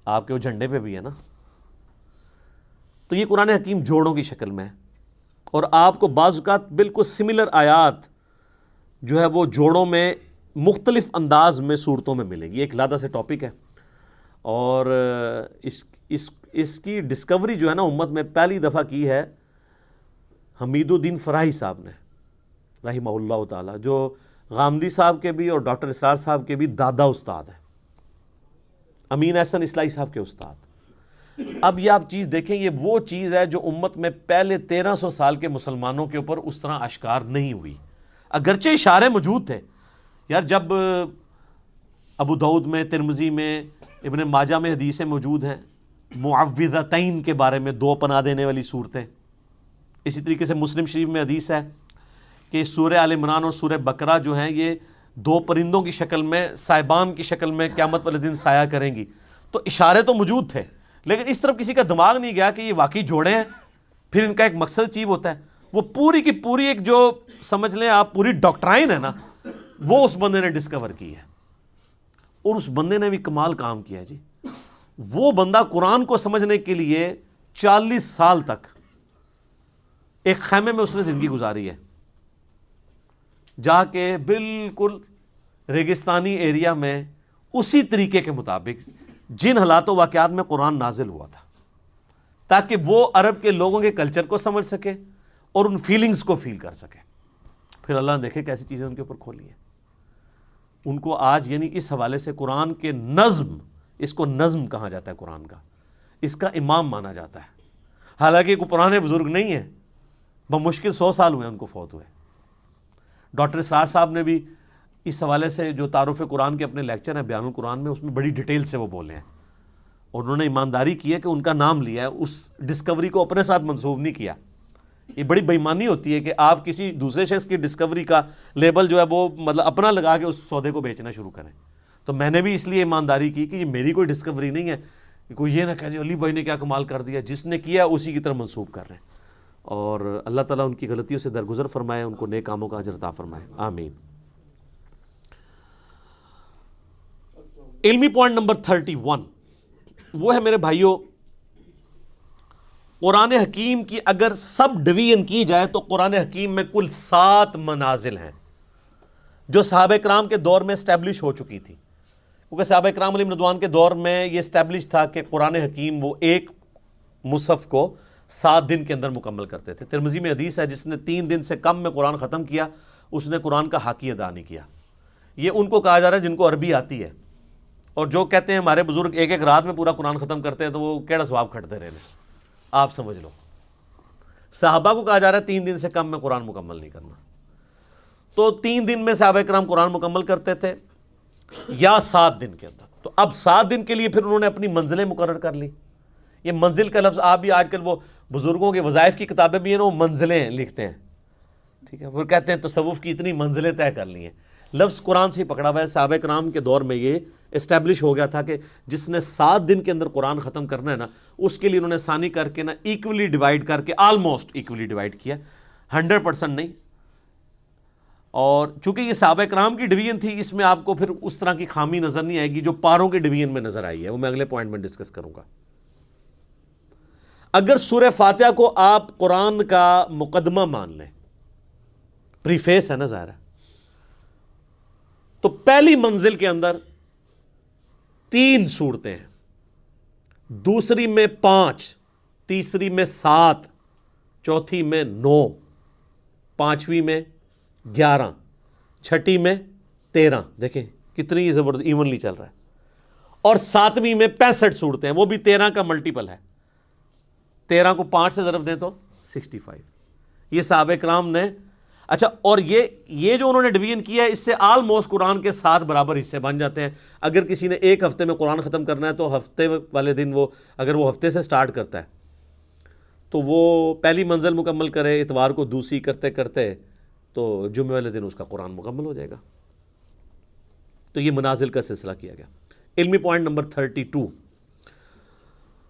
Speaker 1: آپ کے وہ جھنڈے پہ بھی ہے نا۔ تو یہ قرآن حکیم جوڑوں کی شکل میں ہے، اور آپ کو بعض اوقات بالکل سملر آیات جو ہے وہ جوڑوں میں مختلف انداز میں صورتوں میں ملے گی۔ ایک علیحدہ سے ٹاپک ہے، اور اس کی ڈسکوری جو ہے نا امت میں پہلی دفعہ کی ہے حمید الدین فراہی صاحب نے رحمہ اللہ تعالی، جو غامدی صاحب کے بھی اور ڈاکٹر اسرار صاحب کے بھی دادا استاد ہیں، امین احسن اصلاحی صاحب کے استاد۔ اب یہ آپ چیز دیکھیں، یہ وہ چیز ہے جو امت میں پہلے 1300 سال کے مسلمانوں کے اوپر اس طرح اشکار نہیں ہوئی، اگرچہ اشارے موجود تھے۔ یار جب ابو داؤد میں، ترمذی میں، ابن ماجہ میں حدیثیں موجود ہیں معوذتین کے بارے میں، 2 پناہ دینے والی صورتیں، اسی طریقے سے مسلم شریف میں حدیث ہے کہ سورہ آل عمران اور سورہ بقرہ جو ہیں یہ 2 پرندوں کی شکل میں، صائبان کی شکل میں قیامت والے دن سایہ کریں گی، تو اشارے تو موجود تھے، لیکن اس طرف کسی کا دماغ نہیں گیا کہ یہ واقعی جوڑے ہیں، پھر ان کا ایک مقصد اچیو ہوتا ہے۔ وہ پوری کی پوری ایک جو سمجھ لیں آپ پوری ڈاکٹرائن ہے نا، وہ اس بندے نے ڈسکور کی ہے، اور اس بندے نے بھی کمال کام کیا ہے جی۔ وہ بندہ قرآن کو سمجھنے کے لیے 40 سال تک ایک خیمے میں اس نے زندگی گزاری ہے، جا کے بالکل ریگستانی ایریا میں اسی طریقے کے مطابق جن حالات و واقعات میں قرآن نازل ہوا تھا، تاکہ وہ عرب کے لوگوں کے کلچر کو سمجھ سکے اور ان فیلنگز کو فیل کر سکے۔ پھر اللہ نے دیکھے کیسی چیزیں ان کے اوپر کھولی ہیں۔ ان کو آج یعنی اس حوالے سے قرآن کے نظم، اس کو نظم کہا جاتا ہے، قرآن کا اس کا امام مانا جاتا ہے، حالانکہ کوئی پرانے بزرگ نہیں ہے، بمشکل 100 سال ہوئے ان کو فوت ہوئے۔ ڈاکٹر اسرار صاحب نے بھی اس حوالے سے جو تعارف قرآن کے اپنے لیکچر ہیں بیان القرآن میں، اس میں بڑی ڈیٹیل سے وہ بولے ہیں، اور انہوں نے ایمانداری کی ہے کہ ان کا نام لیا ہے، اس ڈسکوری کو اپنے ساتھ منسوب نہیں کیا۔ یہ بڑی بے ایمانی ہوتی ہے کہ آپ کسی دوسرے شخص کی ڈسکوری کا لیبل جو ہے وہ مطلب اپنا لگا کے اس سودے کو بیچنا شروع کریں۔ تو میں نے بھی اس لیے ایمانداری کی کہ یہ میری کوئی ڈسکوری نہیں ہے، کہ کوئی یہ نہ کہے علی بھائی نے کیا کمال کر دیا، جس نے کیا اسی کی طرف منسوب کر رہے ہیں۔ اور اللہ تعالیٰ ان کی غلطیوں سے درگزر فرمائے، ان کو نیک کاموں کا اجر عطا فرمائے، آمین۔ علمی پوائنٹ نمبر 31 وہ ہے میرے بھائیوں، قرآن حکیم کی اگر سب ڈویژن کی جائے تو قرآن حکیم میں کل 7 منازل ہیں جو صحابہ کرام کے دور میں اسٹیبلش ہو چکی تھی، کیونکہ صحابہ کرام علیہم رضوان کے دور میں یہ اسٹیبلش تھا کہ قرآن حکیم وہ ایک مصحف کو 7 دن کے اندر مکمل کرتے تھے۔ ترمذی میں حدیث ہے جس نے 3 دن سے کم میں قرآن ختم کیا اس نے قرآن کا حق ہی ادا نہیں کیا۔ یہ ان کو کہا جا رہا ہے جن کو عربی آتی ہے، اور جو کہتے ہیں ہمارے بزرگ ایک ایک رات میں پورا قرآن ختم کرتے ہیں تو وہ کیڑا ثواب کھٹتے رہے، آپ سمجھ لو۔ صحابہ کو کہا جا رہا ہے 3 دن سے کم میں قرآن مکمل نہیں کرنا، تو 3 دن میں صحابہ کرام قرآن مکمل کرتے تھے یا 7 دن کے اندر۔ تو اب 7 دن کے لیے پھر انہوں نے اپنی منزلیں مقرر کر لی۔ یہ منزل کا لفظ آپ بھی آج کل وہ بزرگوں کے وظائف کی کتابیں بھی ہیں نا، وہ منزلیں لکھتے ہیں، ٹھیک ہے، وہ کہتے ہیں تصوف کی اتنی منزلیں طے کر لی ہیں۔ لفظ قرآن سے ہی پکڑا ہوا ہے۔ صحابہ کرام کے دور میں یہ اسٹیبلش ہو گیا تھا کہ جس نے 7 دن کے اندر قرآن ختم کرنا ہے نا، اس کے لیے انہوں نے ثانی کر کے نا ایکولی ڈیوائڈ کر کے، آلموسٹ ایکولی ڈیوائڈ کیا، 100% نہیں۔ اور چونکہ یہ صحابہ کرام کی ڈویژن تھی، اس میں آپ کو پھر اس طرح کی خامی نظر نہیں آئے گی جو پاروں کے ڈویژن میں نظر آئی ہے، وہ میں اگلے پوائنٹ میں ڈسکس کروں گا۔ اگر سورہ فاتحہ کو آپ قرآن کا مقدمہ مان لیں، پریفیس ہے نا ظاہر ہے، تو پہلی منزل کے اندر 3 صورتیں ہیں، دوسری میں 5، تیسری میں 7، چوتھی میں 9، پانچویں میں 11، چھٹی میں 13۔ دیکھیں کتنی زبردست ایونلی چل رہا ہے۔ اور 7ویں میں 65 صورتیں ہیں، وہ بھی 13 کا ملٹیپل ہے، 13 کو 5 سے ضرب دیں تو 65۔ یہ صحابہ کرام نے، اچھا، اور یہ جو انہوں نے ڈویژن کیا ہے اس سے آلموسٹ قرآن کے 7 برابر حصے بن جاتے ہیں۔ اگر کسی نے ایک ہفتے میں قرآن ختم کرنا ہے تو ہفتے والے دن وہ، اگر وہ ہفتے سے سٹارٹ کرتا ہے تو وہ پہلی منزل مکمل کرے، اتوار کو دوسری کرتے کرتے تو جمعے والے دن اس کا قرآن مکمل ہو جائے گا۔ تو یہ منازل کا سلسلہ کیا گیا۔ علمی پوائنٹ نمبر 32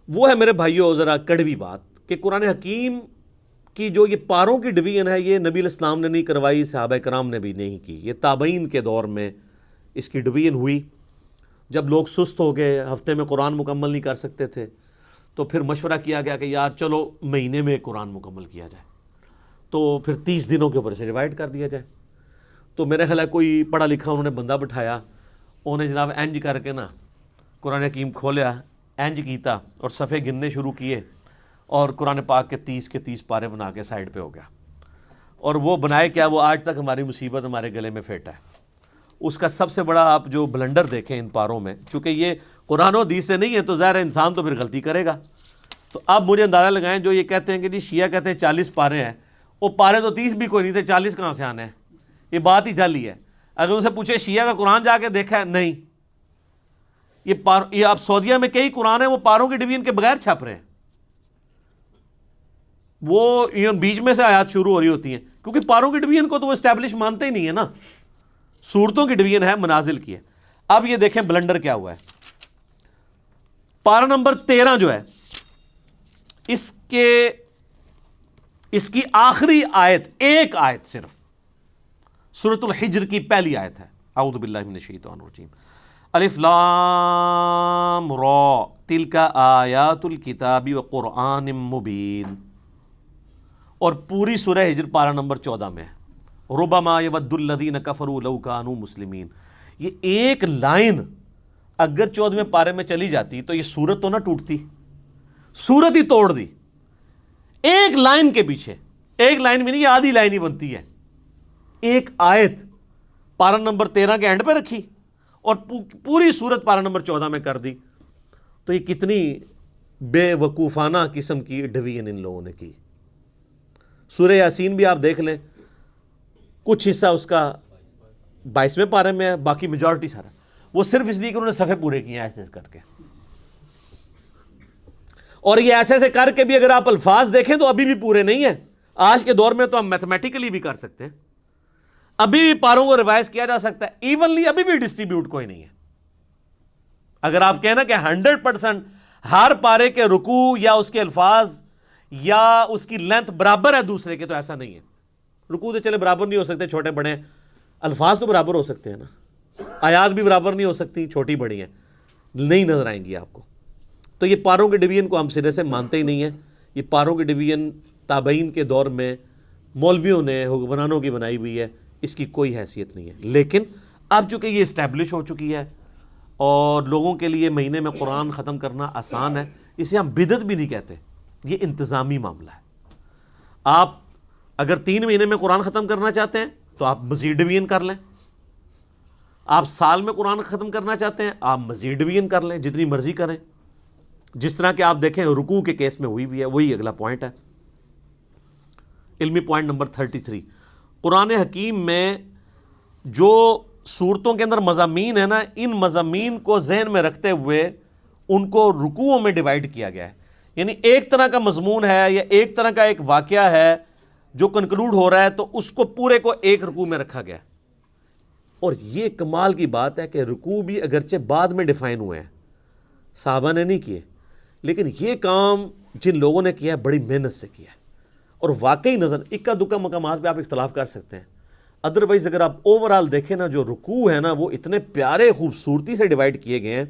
Speaker 1: وہ ہے میرے بھائیوں ذرا کڑوی بات کہ قرآن حکیم کی جو یہ پاروں کی ڈویژن ہے یہ نبی علیہ السلام نے نہیں کروائی، صحابہ کرام نے بھی نہیں کی، یہ تابعین کے دور میں اس کی ڈویژن ہوئی۔ جب لوگ سست ہو گئے، ہفتے میں قرآن مکمل نہیں کر سکتے تھے، تو پھر مشورہ کیا گیا کہ یار چلو مہینے میں قرآن مکمل کیا جائے، تو پھر 30 دنوں کے اوپر سے ڈیوائڈ کر دیا جائے۔ تو میرے خیال ہے کوئی پڑھا لکھا انہوں نے بندہ بٹھایا، انہیں جناب اینج کر کے نا قرآن حکیم کھولیا، اینج کیتا اور صفحے گننے شروع کیے، اور قرآن پاک کے 30 پارے بنا کے سائڈ پہ ہو گیا۔ اور وہ بنائے کیا، وہ آج تک ہماری مصیبت ہمارے گلے میں پھیٹا ہے۔ اس کا سب سے بڑا آپ جو بلنڈر دیکھیں ان پاروں میں، چونکہ یہ قرآن و حدیث سے نہیں ہے تو ظاہر ہے انسان تو پھر غلطی کرے گا۔ تو اب مجھے اندازہ لگائیں جو یہ کہتے ہیں کہ جی شیعہ کہتے ہیں 40 پارے ہیں، وہ پارے تو 30 بھی کوئی نہیں تھے، 40 کہاں سے آنے ہیں؟ یہ بات ہی چلی ہے۔ اگر ان سے پوچھے شیعہ کا قرآن جا کے دیکھا ہے، نہیں۔ یہ اب سعودیہ میں کئی قرآن ہیں وہ پاروں کی ڈویژن کے بغیر چھپ رہے ہیں، وہ بیچ میں سے آیات شروع ہو رہی ہوتی ہیں، کیونکہ پاروں کی ڈویژن کو تو وہ اسٹیبلش مانتے ہی نہیں ہے نا، صورتوں کی ڈویژن ہے، منازل کی ہے۔ اب یہ دیکھیں بلنڈر کیا ہوا ہے۔ پارہ نمبر 13 جو ہے اس کی آخری آیت، ایک آیت صرف، سورۃ الحجر کی پہلی آیت ہے، اعوذ باللہ من الشیطان الرجیم، الف لام را تلک آیات الکتاب وقرآن مبین، اور پوری سورہ ہجر پارہ نمبر 14 میں ہے، ربما یود الذین کفروا لو کانوا مسلمین۔ یہ ایک لائن اگر 14ویں پارے میں چلی جاتی تو یہ سورت تو نہ ٹوٹتی، سورت ہی توڑ دی۔ ایک لائن کے پیچھے، ایک لائن بھی نہیں، یہ آدھی لائن ہی بنتی ہے، ایک آیت پارہ نمبر 13 کے اینڈ پہ رکھی اور پوری سورت پارہ نمبر 14 میں کر دی۔ تو یہ کتنی بے وقوفانہ قسم کی ڈویژن ان لوگوں نے کی۔ سورہ یاسین بھی آپ دیکھ لیں، کچھ حصہ اس کا 22ویں پارے میں ہے، باقی میجورٹی سارا وہ صرف اس لیے کہ انہوں نے صفحے پورے کیے ہیں ایسے کر کے۔ اور یہ ایسے ایسے کر کے بھی اگر آپ الفاظ دیکھیں تو ابھی بھی پورے نہیں ہیں۔ آج کے دور میں تو ہم میتھمیٹیکلی بھی کر سکتے ہیں، ابھی بھی پاروں کو ریوائز کیا جا سکتا ہے، ایونلی ابھی بھی ڈسٹریبیوٹ کوئی نہیں ہے۔ اگر آپ کہنا کہ 100% ہر پارے کے رکوع یا اس کے الفاظ یا اس کی لینتھ برابر ہے دوسرے کے، تو ایسا نہیں ہے۔ رکوع تو چلے برابر نہیں ہو سکتے، چھوٹے بڑے، الفاظ تو برابر ہو سکتے ہیں نا، آیات بھی برابر نہیں ہو سکتی، چھوٹی بڑی ہیں، نہیں نظر آئیں گی آپ کو۔ تو یہ پاروں کے ڈویژن کو ہم سرے سے مانتے ہی نہیں ہیں۔ یہ پاروں کی ڈویژن تابعین کے دور میں مولویوں نے، حکمرانوں کی بنائی ہوئی ہے، اس کی کوئی حیثیت نہیں ہے۔ لیکن اب چونکہ یہ اسٹیبلش ہو چکی ہے اور لوگوں کے لیے مہینے میں قرآن ختم کرنا آسان ہے، اسے ہم بدعت بھی نہیں کہتے، یہ انتظامی معاملہ ہے۔ آپ اگر 3 مہینے میں قرآن ختم کرنا چاہتے ہیں تو آپ مزید ڈویژن کر لیں، آپ سال میں قرآن ختم کرنا چاہتے ہیں آپ مزید ڈویژن کر لیں، جتنی مرضی کریں، جس طرح کہ آپ دیکھیں رکوع کے کیس میں ہوئی ہے، وہی اگلا پوائنٹ ہے۔ علمی پوائنٹ نمبر 33، قرآن حکیم میں جو صورتوں کے اندر مضامین ہیں نا، ان مضامین کو ذہن میں رکھتے ہوئے ان کو رکوعوں میں ڈیوائیڈ کیا گیا ہے۔ یعنی ایک طرح کا مضمون ہے یا ایک طرح کا ایک واقعہ ہے جو کنکلوڈ ہو رہا ہے، تو اس کو پورے کو ایک رکوع میں رکھا گیا ہے۔ اور یہ کمال کی بات ہے کہ رکوع بھی اگرچہ بعد میں ڈیفائن ہوئے ہیں، صحابہ نے نہیں کیے، لیکن یہ کام جن لوگوں نے کیا ہے بڑی محنت سے کیا ہے، اور واقعی نظر اکا دکا مقامات پہ آپ اختلاف کر سکتے ہیں، ادروائز اگر آپ اوورال دیکھیں نا، جو رکوع ہے نا وہ اتنے پیارے خوبصورتی سے ڈیوائیڈ کیے گئے ہیں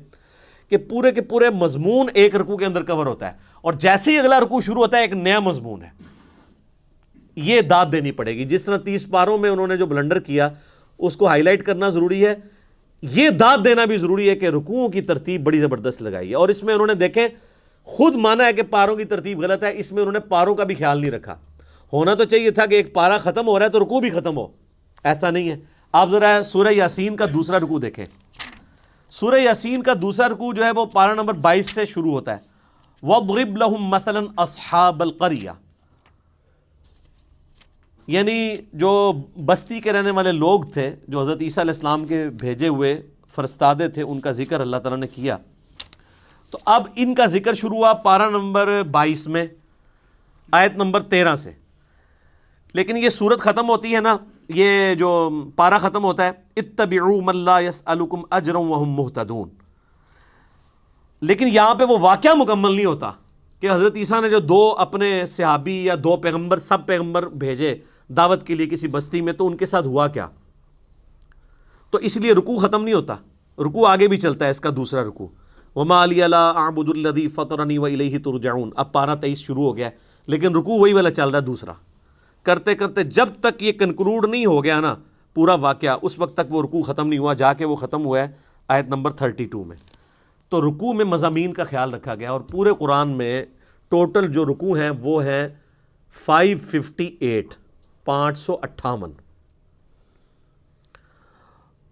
Speaker 1: کہ پورے کے پورے مضمون ایک رکوع کے اندر کور ہوتا ہے، اور جیسے ہی اگلا رکوع شروع ہوتا ہے ایک نیا مضمون ہے۔ یہ داد دینی پڑے گی، جس طرح 30 پاروں میں انہوں نے جو بلنڈر کیا اس کو ہائی لائٹ کرنا ضروری ہے، یہ داد دینا بھی ضروری ہے کہ رکوعوں کی ترتیب بڑی زبردست لگائی ہے۔ اور اس میں انہوں نے دیکھیں خود مانا ہے کہ پاروں کی ترتیب غلط ہے، اس میں انہوں نے پاروں کا بھی خیال نہیں رکھا۔ ہونا تو چاہیے تھا کہ ایک پارہ ختم ہو رہا ہے تو رکوع بھی ختم ہو، ایسا نہیں ہے۔ آپ ذرا سورہ یاسین کا دوسرا رکوع دیکھیں، سورہ یاسین کا دوسرا رکوع جو ہے وہ پارہ نمبر 22 سے شروع ہوتا ہے، وَاضْرِبْ لَهُمْ مَثَلًا أَصْحَابَ الْقَرْيَةِ، یعنی جو بستی کے رہنے والے لوگ تھے جو حضرت عیسیٰ علیہ السلام کے بھیجے ہوئے فرستادے تھے، ان کا ذکر اللہ تعالیٰ نے کیا۔ تو اب ان کا ذکر شروع ہوا پارہ نمبر 22 میں آیت نمبر 13 سے، لیکن یہ سورت ختم ہوتی ہے نا یہ جو پارہ ختم ہوتا ہے اتبعوا من لا يسألكم اجرا وهم مهتدون، لیکن یہاں پہ وہ واقعہ مکمل نہیں ہوتا کہ حضرت عیسیٰ نے جو دو اپنے صحابی یا دو پیغمبر سب پیغمبر بھیجے دعوت کے لیے کسی بستی میں، تو ان کے ساتھ ہوا کیا. تو اس لیے رکوع ختم نہیں ہوتا، رکوع آگے بھی چلتا ہے، اس کا دوسرا رکوع وما لی لا اعبد الذی فطرنی والیہ ترجعون. اب پارہ 23 شروع ہو گیا ہے، لیکن رکوع وہی والا چل رہا ہے دوسرا، کرتے کرتے جب تک یہ کنکلوڈ نہیں ہو گیا نا پورا واقعہ، اس وقت تک وہ رکوع ختم نہیں ہوا، جا کے وہ ختم ہوا ہے آیت نمبر 32 میں. تو رکوع میں مضامین کا خیال رکھا گیا، اور پورے قرآن میں ٹوٹل جو رکوع ہیں وہ ہیں 558 558.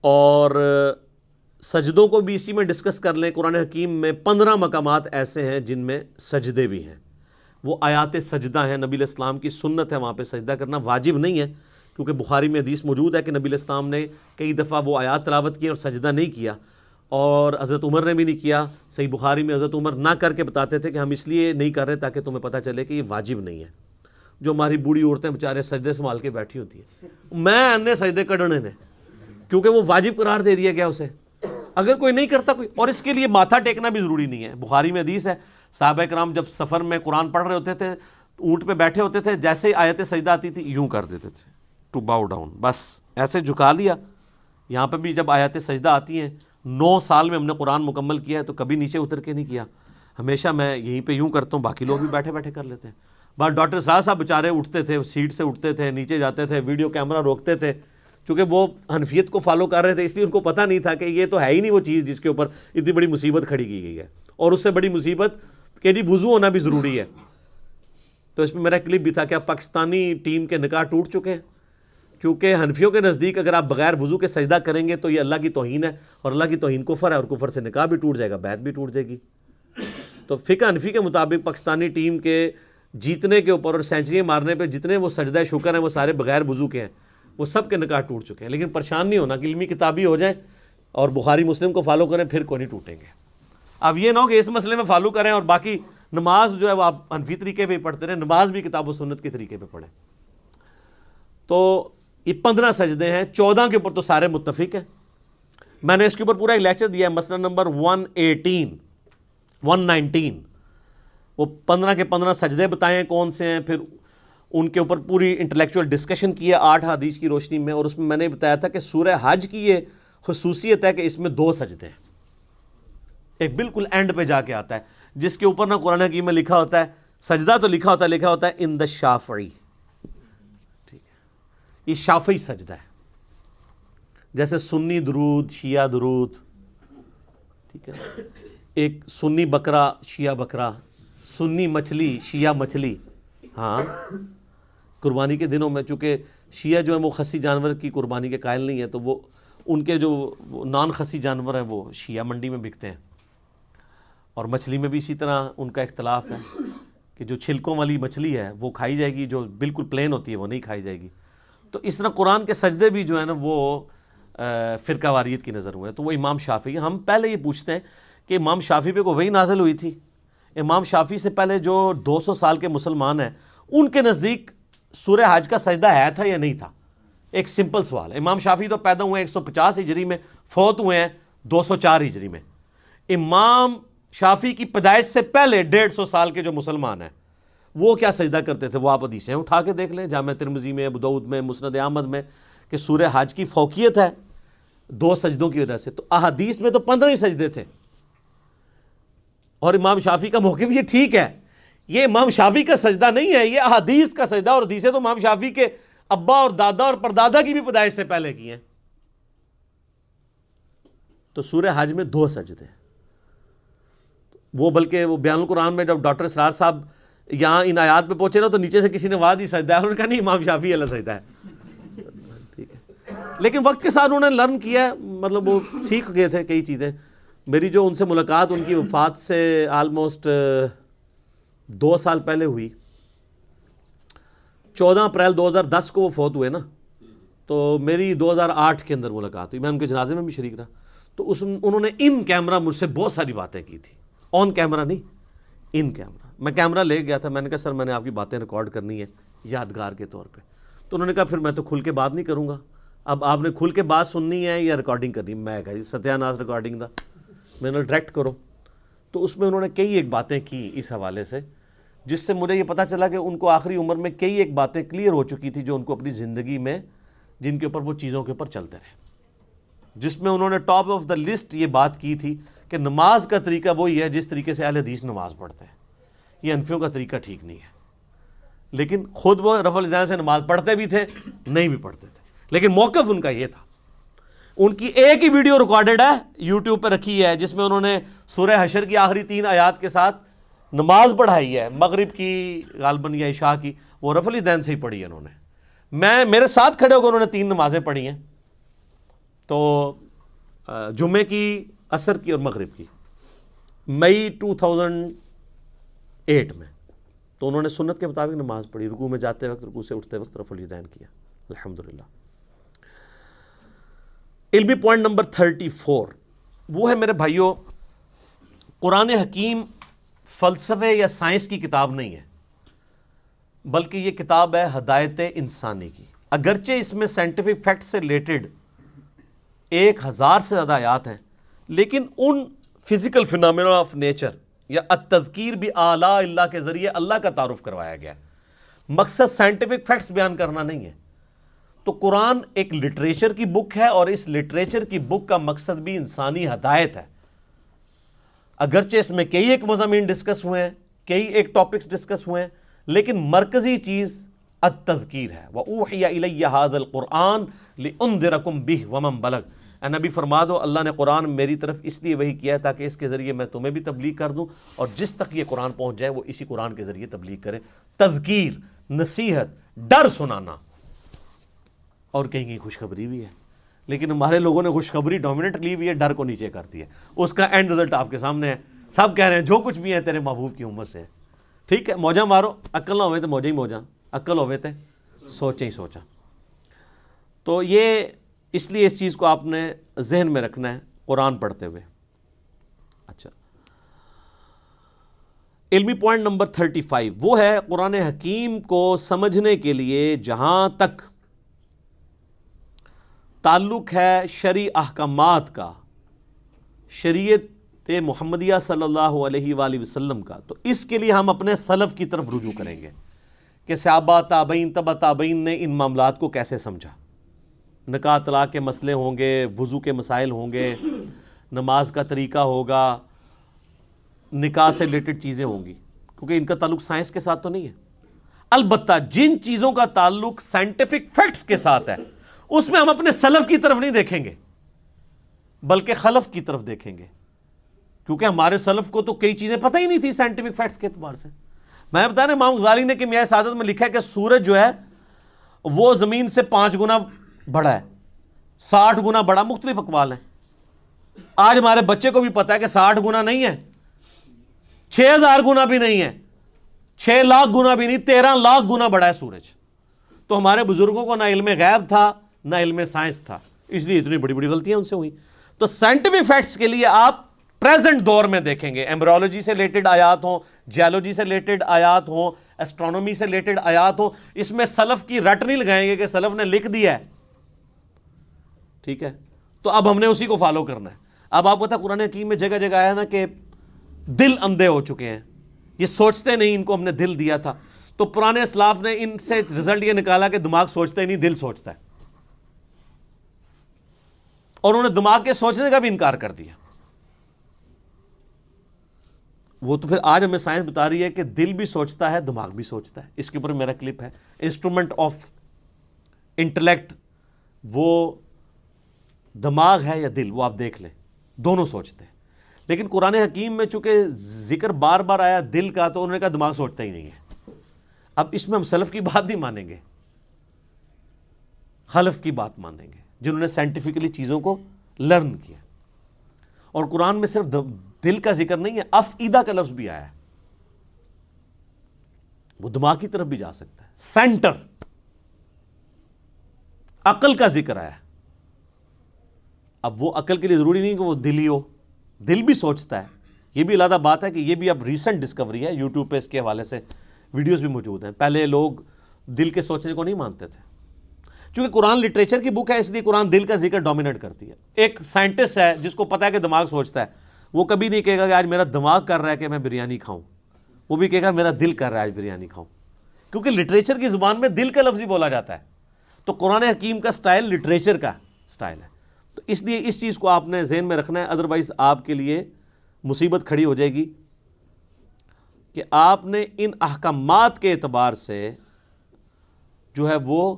Speaker 1: اور سجدوں کو بھی اسی میں ڈسکس کر لیں. قرآن حکیم میں 15 مقامات ایسے ہیں جن میں سجدے بھی ہیں، وہ آیات سجدہ ہیں. نبی علیہ السلام کی سنت ہے وہاں پہ سجدہ کرنا، واجب نہیں ہے، کیونکہ بخاری میں حدیث موجود ہے کہ نبی علیہ السلام نے کئی دفعہ وہ آیات تلاوت کی اور سجدہ نہیں کیا، اور حضرت عمر نے بھی نہیں کیا. صحیح بخاری میں حضرت عمر نہ کر کے بتاتے تھے کہ ہم اس لیے نہیں کر رہے تاکہ تمہیں پتہ چلے کہ یہ واجب نہیں ہے. جو ہماری بوڑھی عورتیں بیچارے سجدے سنبھال کے بیٹھی ہوتی ہیں، میں انے سجدے کڈنے نے، کیونکہ وہ واجب قرار دے دیا گیا اسے. اگر کوئی نہیں کرتا کوئی، اور اس کے لیے ماتھا ٹیکنا بھی ضروری نہیں ہے. بخاری میں حدیث ہے صحابہ کرام جب سفر میں قرآن پڑھ رہے ہوتے تھے، اونٹ پہ بیٹھے ہوتے تھے، جیسے ہی آیت سجدہ آتی تھی یوں کر دیتے تھے ٹو باؤ ڈاؤن، بس ایسے جھکا لیا. یہاں پہ بھی جب آیت سجدہ آتی ہیں، 9 سال میں ہم نے قرآن مکمل کیا ہے تو کبھی نیچے اتر کے نہیں کیا، ہمیشہ میں یہیں پہ یوں کرتا ہوں، باقی لوگ بھی بیٹھے بیٹھے کر لیتے ہیں. بس ڈاکٹر صاحب بیچارے اٹھتے تھے، سیٹ سے اٹھتے تھے، نیچے جاتے تھے، ویڈیو کیمرہ روکتے تھے، چونکہ وہ حنفیت کو فالو کر رہے تھے، اس لیے ان کو پتہ نہیں تھا کہ یہ تو ہے ہی نہیں وہ چیز جس کے اوپر اتنی بڑی مصیبت کھڑی کی گئی ہے، اور اس سے بڑی مصیبت کہ جی وضو ہونا بھی ضروری ہے. تو اس میں میرا کلپ بھی تھا کہ اب پاکستانی ٹیم کے نکاح ٹوٹ چکے ہیں، کیونکہ حنفیوں کے نزدیک اگر آپ بغیر وضو کے سجدہ کریں گے تو یہ اللہ کی توہین ہے، اور اللہ کی توہین کفر ہے، اور کفر سے نکاح بھی ٹوٹ جائے گا، بیعت بھی ٹوٹ جائے گی. تو فقہ حنفی کے مطابق پاکستانی ٹیم کے جیتنے کے اوپر اور سینچریاں مارنے پہ جتنے وہ سجدہ شکر ہیں وہ سارے بغیر وضو کے ہیں، وہ سب کے نکاح ٹوٹ چکے ہیں. لیکن پریشان نہیں ہونا کہ علمی کتابی ہو جائیں اور بخاری مسلم کو فالو کریں پھر کوئی نہیں ٹوٹیں گے. اب یہ نہ ہو کہ اس مسئلے میں فالو کریں اور باقی نماز جو ہے وہ آپ حنفی طریقے پہ ہی پڑھتے رہیں، نماز بھی کتاب و سنت کے طریقے پہ پڑھیں. تو یہ 15 سجدے ہیں، 14 کے اوپر تو سارے متفق ہیں. میں نے اس کے اوپر پورا ایک لیکچر دیا ہے، مسئلہ نمبر 119 وہ 15 کے 15 سجدے بتائیں کون سے ہیں، پھر ان کے اوپر پوری انٹلیکچوئل ڈسکشن کی ہے 8 حدیث کی روشنی میں. اور اس میں نے بتایا تھا کہ سورہ حج کی یہ خصوصیت ہے کہ اس میں 2 سجدے ہیں، ایک بالکل اینڈ پہ جا کے آتا ہے جس کے اوپر نہ قرآن حکیم میں لکھا ہوتا ہے سجدہ، تو لکھا ہوتا ہے ان دا شافعی. ٹھیک ہے، یہ شافعی سجدہ ہے، جیسے سنی درود، شیعہ درود، ٹھیک ہے، ایک سنی بکرا شیعہ بکرا، سنی مچھلی شیعہ مچھلی. ہاں قربانی کے دنوں میں چونکہ شیعہ جو ہیں وہ خسی جانور کی قربانی کے قائل نہیں ہے، تو وہ ان کے جو نان خسی جانور ہیں وہ شیعہ منڈی میں بکتے ہیں. اور مچھلی میں بھی اسی طرح ان کا اختلاف ہے کہ جو چھلکوں والی مچھلی ہے وہ کھائی جائے گی، جو بالکل پلین ہوتی ہے وہ نہیں کھائی جائے گی. تو اس طرح قرآن کے سجدے بھی جو ہے نا وہ فرقہ واریت کی نظر ہوئے. تو وہ امام شافعی، ہم پہلے یہ پوچھتے ہیں کہ امام شافعی پہ کوئی وحی نازل ہوئی تھی؟ امام شافعی سے پہلے جو 200 سال کے مسلمان ہیں ان کے نزدیک سورہ حج کا سجدہ ہے تھا یا نہیں تھا؟ ایک سمپل سوال ہے. امام شافعی تو پیدا ہوئے ہیں 150 ہجری میں، فوت ہوئے ہیں 204 ہجری میں. امام شافعی کی پیدائش سے پہلے 150 سال کے جو مسلمان ہیں وہ کیا سجدہ کرتے تھے؟ وہ آپ حدیثیں اٹھا کے دیکھ لیں، جامع ترمذی میں، ابو داؤد میں، مسند احمد میں، کہ سورہ حج کی فوقیت ہے 2 سجدوں کی وجہ سے. تو احادیث میں تو 15 ہی سجدے تھے، اور امام شافعی کا موقف یہ ٹھیک ہے، یہ امام شافعی کا سجدہ نہیں ہے، یہ احادیث کا سجدہ. اور حدیثیں تو امام شافعی کے ابا اور دادا اور پردادا کی بھی پیدائش سے پہلے کی ہیں. تو سورہ حج میں 2 سجدے، وہ بلکہ وہ بیان القرآن میں جب ڈاکٹر اسرار صاحب یہاں ان آیات پہ پہنچے نا تو نیچے سے کسی نے واد ہی سجدہ ہے، انہوں نے کہا نہیں امام شافعی والا سجدہ ہے. ٹھیک ہے، لیکن وقت کے ساتھ انہوں نے لرن کیا ہے، مطلب وہ سیکھ گئے تھے کئی چیزیں. میری جو ان سے ملاقات ان کی وفات سے آلموسٹ 2 سال پہلے ہوئی، 14 اپریل 2010 کو وہ فوت ہوئے نا، تو میری 2008 کے اندر ملاقات ہوئی، میں ان کے جنازے میں بھی شریک رہا. تو انہوں نے ان کیمرہ مجھ سے بہت ساری باتیں کی تھی، آن کیمرہ نہیں، ان کیمرہ. میں کیمرہ لے گیا تھا، میں نے کہا سر میں نے آپ کی باتیں ریکارڈ کرنی ہے یادگار کے طور پہ. تو انہوں نے کہا پھر میں تو کھل کے بات نہیں کروں گا، اب آپ نے کھل کے بات سننی ہے یا ریکارڈنگ کرنی؟ میں کہا جی ستیہ ناس ریکارڈنگ دا، میں نے ڈائریکٹ کرو۔ تو اس میں انہوں نے کئی ایک باتیں کی اس حوالے سے، جس سے مجھے یہ پتہ چلا کہ ان کو آخری عمر میں کئی ایک باتیں کلیئر ہو چکی تھی جو ان کو اپنی زندگی میں، جن کے اوپر وہ چیزوں کے اوپر چلتے رہے، جس میں انہوں نے ٹاپ آف دا لسٹ یہ بات کی تھی کہ نماز کا طریقہ وہی ہے جس طریقے سے اہل حدیث نماز پڑھتے ہیں، یہ حنفیوں کا طریقہ ٹھیک نہیں ہے۔ لیکن خود وہ رفع الیدین سے نماز پڑھتے بھی تھے، نہیں بھی پڑھتے تھے، لیکن موقف ان کا یہ تھا۔ ان کی ایک ہی ویڈیو ریکارڈڈ ہے، یوٹیوب پہ رکھی ہے، جس میں انہوں نے سورہ حشر کی آخری 3 آیات کے ساتھ نماز پڑھائی ہے، مغرب کی غالباً یا عشاء کی، وہ رفع الیدین سے ہی پڑھی ہے انہوں نے۔ میرے ساتھ کھڑے ہو کے انہوں نے 3 نمازیں پڑھی ہیں، تو جمعے کی، عصر کی اور مغرب کی، مئی 2008 میں۔ تو انہوں نے سنت کے مطابق نماز پڑھی، رکوع میں جاتے وقت، رکوع سے اٹھتے وقت رفع الیدین کیا، الحمدللہ۔ علمی پوائنٹ نمبر 34 وہ ہے میرے بھائیوں، قرآن حکیم فلسفے یا سائنس کی کتاب نہیں ہے، بلکہ یہ کتاب ہے ہدایت انسانی کی۔ اگرچہ اس میں سائنٹیفک فیکٹ سے ریلیٹڈ 1000 سے زیادہ آیات ہیں، لیکن ان فزیکل فینامنا آف نیچر یا التذکیر بآلاء اللہ کے ذریعے اللہ کا تعارف کروایا گیا ہے۔ مقصد سائنٹیفک فیکٹس بیان کرنا نہیں ہے۔ تو قرآن ایک لٹریچر کی بک ہے، اور اس لٹریچر کی بک کا مقصد بھی انسانی ہدایت ہے۔ اگرچہ اس میں کئی ایک مضامین ڈسکس ہوئے ہیں، کئی ایک ٹاپکس ڈسکس ہوئے ہیں، لیکن مرکزی چیز التذکیر ہے۔ وَأُوحِيَ إِلَيَّ هَذَا الْقُرْآنُ لِأُنذِرَكُم بِهِ وَمَن بَلَغَ۔ اے نبی فرما دو اللہ نے قرآن میری طرف اس لیے وحی کیا ہے تاکہ اس کے ذریعے میں تمہیں بھی تبلیغ کر دوں، اور جس تک یہ قرآن پہنچ جائے وہ اسی قرآن کے ذریعے تبلیغ کرے۔ تذکیر، نصیحت، ڈر سنانا، اور کہیں کہیں خوشخبری بھی ہے۔ لیکن ہمارے لوگوں نے خوشخبری ڈومیننٹ لی ہوئی ہے، ڈر کو نیچے کر دیا۔ اس کا اینڈ رزلٹ آپ کے سامنے ہے، سب کہہ رہے ہیں جو کچھ بھی ہے تیرے محبوب کی امت سے ہے۔ ٹھیک ہے، موجہ مارو، عقل نہ ہوئے تو موجہ ہی موجہ، عقل ہوئے تو سوچیں ہی سوچا۔ تو یہ اس لیے اس چیز کو آپ نے ذہن میں رکھنا ہے قرآن پڑھتے ہوئے۔ اچھا، علمی پوائنٹ نمبر 35 وہ ہے قرآن حکیم کو سمجھنے کے لیے جہاں تک تعلق ہے شرعی احکامات کا، شریعت محمدیہ صلی اللہ علیہ وآلہ وسلم کا، تو اس کے لیے ہم اپنے سلف کی طرف رجوع کریں گے کہ صحابہ، تابعین، تبع تابعین نے ان معاملات کو کیسے سمجھا۔ نکاح طلاق کے مسئلے ہوں گے، وضو کے مسائل ہوں گے، نماز کا طریقہ ہوگا، نکاح سے ریلیٹڈ چیزیں ہوں گی، کیونکہ ان کا تعلق سائنس کے ساتھ تو نہیں ہے۔ البتہ جن چیزوں کا تعلق سائنٹیفک فیکٹس کے ساتھ ہے، اس میں ہم اپنے سلف کی طرف نہیں دیکھیں گے، بلکہ خلف کی طرف دیکھیں گے، کیونکہ ہمارے سلف کو تو کئی چیزیں پتہ ہی نہیں تھی سائنٹیفک فیکٹس کے اعتبار سے۔ میں بتا رہا امام غزالی نے کیمیائے سعادت میں لکھا ہے کہ سورج جو ہے وہ زمین سے 5 گنا بڑا ہے، 60 گنا بڑا، مختلف اقوال ہیں۔ آج ہمارے بچے کو بھی پتا ہے کہ 60 گنا نہیں ہے، 6000 گنا بھی نہیں ہے، 6 لاکھ گنا بھی نہیں، 13 لاکھ گنا بڑا ہے سورج۔ تو ہمارے بزرگوں کو نہ علم غیب تھا نہ علم سائنس تھا، اس لیے اتنی بڑی بڑی غلطیاں ان سے ہوئی۔ تو سائنٹیفک فیکٹس کے لیے آپ پریزنٹ دور میں دیکھیں گے، ایمبریولوجی سے ریلیٹڈ آیات ہوں، جیولوجی سے ریلیٹڈ آیات ہوں، اسٹرانومی سے ریلیٹڈ آیات ہوں، اس میں سلف کی رٹ نہیں لگائیں گے کہ سلف نے لکھ دیا ہے، ٹھیک ہے، تو اب ہم نے اسی کو فالو کرنا ہے۔ اب آپ کو پتا قرآن حکیم میں جگہ جگہ آیا نا کہ دل اندھے ہو چکے ہیں، یہ سوچتے نہیں، ان کو ہم نے دل دیا تھا۔ تو پرانے اسلاف نے ان سے رزلٹ یہ نکالا کہ دماغ سوچتا ہی نہیں، دل سوچتا ہے، اور انہوں نے دماغ کے سوچنے کا بھی انکار کر دیا۔ وہ تو پھر آج ہمیں سائنس بتا رہی ہے کہ دل بھی سوچتا ہے، دماغ بھی سوچتا ہے۔ اس کے اوپر میرا کلپ ہے، انسٹرومنٹ آف انٹلیکٹ، وہ دماغ ہے یا دل، وہ آپ دیکھ لیں، دونوں سوچتے ہیں۔ لیکن قرآن حکیم میں چونکہ ذکر بار بار آیا دل کا، تو انہوں نے کہا دماغ سوچتا ہی نہیں ہے۔ اب اس میں ہم سلف کی بات نہیں مانیں گے، خلف کی بات مانیں گے، جنہوں نے سائنٹیفکلی چیزوں کو لرن کیا۔ اور قرآن میں صرف دل کا ذکر نہیں ہے، افئدہ کا لفظ بھی آیا ہے، وہ دماغ کی طرف بھی جا سکتا ہے۔ سینٹر، عقل کا ذکر آیا ہے۔ اب وہ عقل کے لیے ضروری نہیں کہ وہ دل ہی ہو، دل بھی سوچتا ہے۔ یہ بھی علیحدہ بات ہے کہ یہ بھی اب ریسنٹ ڈسکوری ہے، یوٹیوب پہ اس کے حوالے سے ویڈیوز بھی موجود ہیں۔ پہلے لوگ دل کے سوچنے کو نہیں مانتے تھے، چونکہ قرآن لٹریچر کی بک ہے اس لیے قرآن دل کا ذکر ڈومینیٹ کرتی ہے. ایک سائنٹسٹ ہے جس کو پتہ ہے کہ دماغ سوچتا ہے، وہ کبھی نہیں کہے گا کہ آج میرا دماغ کر رہا ہے کہ میں بریانی کھاؤں، وہ بھی کہے گا میرا دل کر رہا ہے آج بریانی کھاؤں، کیونکہ لٹریچر کی زبان میں دل کا لفظ ہی بولا جاتا ہے. تو قرآن حکیم کا سٹائل لٹریچر کا سٹائل ہے. تو اس لیے اس چیز کو آپ نے ذہن میں رکھنا ہے، ادروائز آپ کے لیے مصیبت کھڑی ہو جائے گی کہ آپ نے ان احکامات کے اعتبار سے جو ہے وہ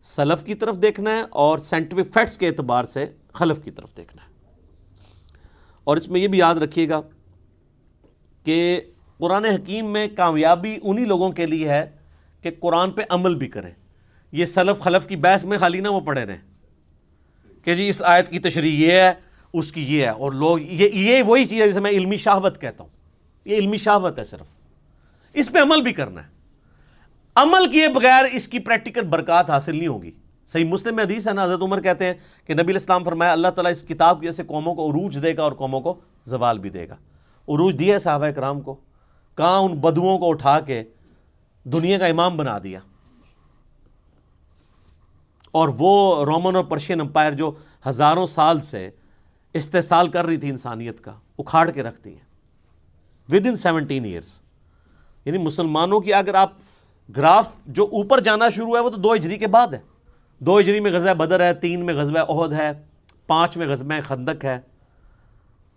Speaker 1: سلف کی طرف دیکھنا ہے اور سائنٹیفک فیکٹس کے اعتبار سے خلف کی طرف دیکھنا ہے. اور اس میں یہ بھی یاد رکھیے گا کہ قرآن حکیم میں کامیابی انہی لوگوں کے لیے ہے کہ قرآن پہ عمل بھی کریں. یہ سلف خلف کی بحث میں خالی نہ وہ پڑھے رہیں کہ جی اس آیت کی تشریح یہ ہے اس کی یہ ہے، اور لوگ یہ وہی چیز ہے جسے میں علمی شہوت کہتا ہوں. یہ علمی شہوت ہے، صرف اس پہ عمل بھی کرنا ہے. عمل کیے بغیر اس کی پریکٹیکل برکات حاصل نہیں ہوگی. صحیح مسلم میں حدیث ہے نا، حضرت عمر کہتے ہیں کہ نبی علیہ السلام فرمایا اللہ تعالیٰ اس کتاب کی وجہ سے قوموں کو عروج دے گا اور قوموں کو زوال بھی دے گا. عروج دیا ہے صحابہ کرام کو، کہاں ان بدوؤں کو اٹھا کے دنیا کا امام بنا دیا. اور وہ رومن اور پرشین امپائر جو ہزاروں سال سے استحصال کر رہی تھی انسانیت کا، اکھاڑ کے رکھتی ہیں ود ان 17 ایئرس. یعنی مسلمانوں کی اگر آپ گراف جو اوپر جانا شروع ہے وہ تو 2 ہجری کے بعد ہے. 2 ہجری میں غزوہ بدر ہے، 3 میں غزوہ احد ہے، 5 میں غزوہ خندق ہے،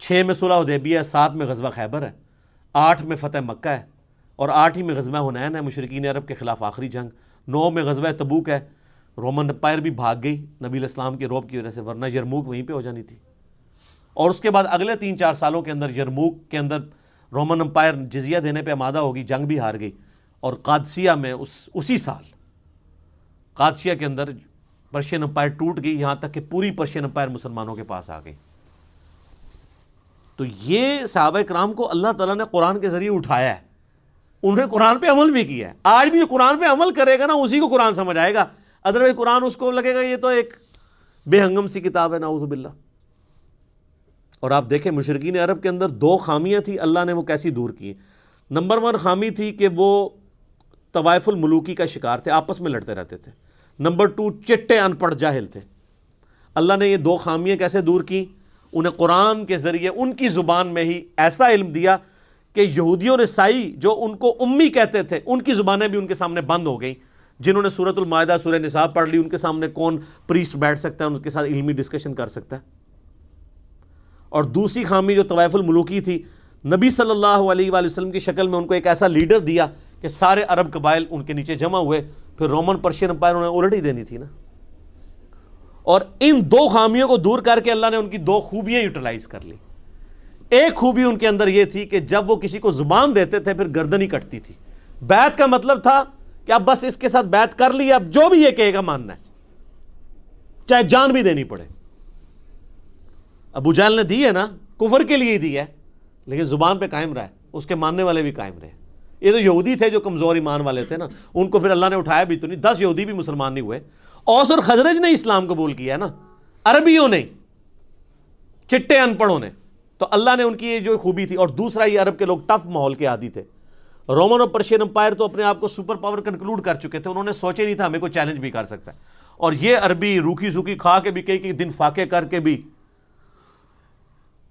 Speaker 1: 6 میں صلح حدیبیہ ہے، 7 میں غزوہ خیبر ہے، 8 میں فتح مکہ ہے، اور 8 ہی میں غزوہ حنین ہے مشرکین عرب کے خلاف آخری جنگ. 9 میں غزوہ تبوک ہے. رومن امپائر بھی بھاگ گئی نبی علیہ السلام کے روب کی وجہ سے، ورنہ یرموک وہیں پہ ہو جانی تھی. اور اس کے بعد اگلے 3-4 سالوں کے اندر یرموک کے اندر رومن امپائر جزیہ دینے پہ آمادہ ہوگی، جنگ بھی ہار گئی. اور قادسیہ میں اسی سال قادسیہ کے اندر پرشین امپائر ٹوٹ گئی، یہاں تک کہ پوری پرشین امپائر مسلمانوں کے پاس آ گئی. تو یہ صحابہ کرام کو اللہ تعالیٰ نے قرآن کے ذریعے اٹھایا ہے، انہوں نے قرآن پہ عمل بھی کیا ہے. آج بھی جو قرآن پہ عمل کرے گا نا اسی کو قرآن سمجھ آئے گا، ادروائز قرآن اس کو لگے گا یہ تو ایک بے ہنگم سی کتاب ہے، نعوذ باللہ. اور آپ دیکھیں مشرکین عرب کے اندر 2 خامیاں تھیں، اللہ نے وہ کیسی دور کی. نمبر 1 خامی تھی کہ وہ طوائف الملوکی کا شکار تھے، آپس میں لڑتے رہتے تھے. نمبر 2 چٹے ان پڑھ جاہل تھے. اللہ نے یہ 2 خامیاں کیسے دور کی؟ انہیں قرآن کے ذریعے ان کی زبان میں ہی ایسا علم دیا کہ یہودی اور عیسائی جو ان کو امی کہتے تھے ان کی زبانیں بھی ان کے سامنے بند ہو گئیں. جنہوں نے سورۃ المائدہ سورہ نساء پڑھ لی ان کے سامنے کون پریسٹ بیٹھ سکتا ہے، ان کے ساتھ علمی ڈسکشن کر سکتا ہے. اور دوسری خامی جو طوائف الملوکی تھی، نبی صلی اللہ علیہ وآلہ وسلم کی شکل میں ان کو ایک ایسا لیڈر دیا کہ سارے عرب قبائل ان کے نیچے جمع ہوئے. پھر رومن پرشین امپائر انہیں الٹ ہی دینی تھی نا. اور ان 2 خامیوں کو دور کر کے اللہ نے ان کی 2 خوبیاں یوٹیلائز کر لی. ایک خوبی ان کے اندر یہ تھی کہ جب وہ کسی کو زبان دیتے تھے پھر گردن ہی کٹتی تھی. بیعت کا مطلب تھا کہ اب بس اس کے ساتھ بیعت کر لی، اب جو بھی یہ کہے گا ماننا ہے، چاہے جان بھی دینی پڑے. ابو جہل نے دی ہے نا، کفر کے لیے ہی دی ہے، لیکن زبان پہ قائم رہا ہے، اس کے ماننے والے بھی قائم رہے. یہ تو یہودی تھے جو کمزور ایمان والے تھے نا، ان کو پھر اللہ نے اٹھایا بھی تو نہیں. 10 یہودی بھی مسلمان نہیں ہوئے. اوس اور خزرج نے اسلام قبول کیا ہے نا، عربیوں نے، چٹے ان پڑھوں نے. تو اللہ نے ان کی یہ جو خوبی تھی. اور دوسرا یہ عرب کے لوگ ٹف ماحول کے عادی تھے. رومن اور پرشین امپائر تو اپنے آپ کو سپر پاور کنکلوڈ کر چکے تھے، انہوں نے سوچے نہیں تھا ہمیں کوئی چیلنج بھی کر سکتا ہے. اور یہ عربی روکھی سوکھی کھا کے بھی کئی دن فاقے کر کے بھی،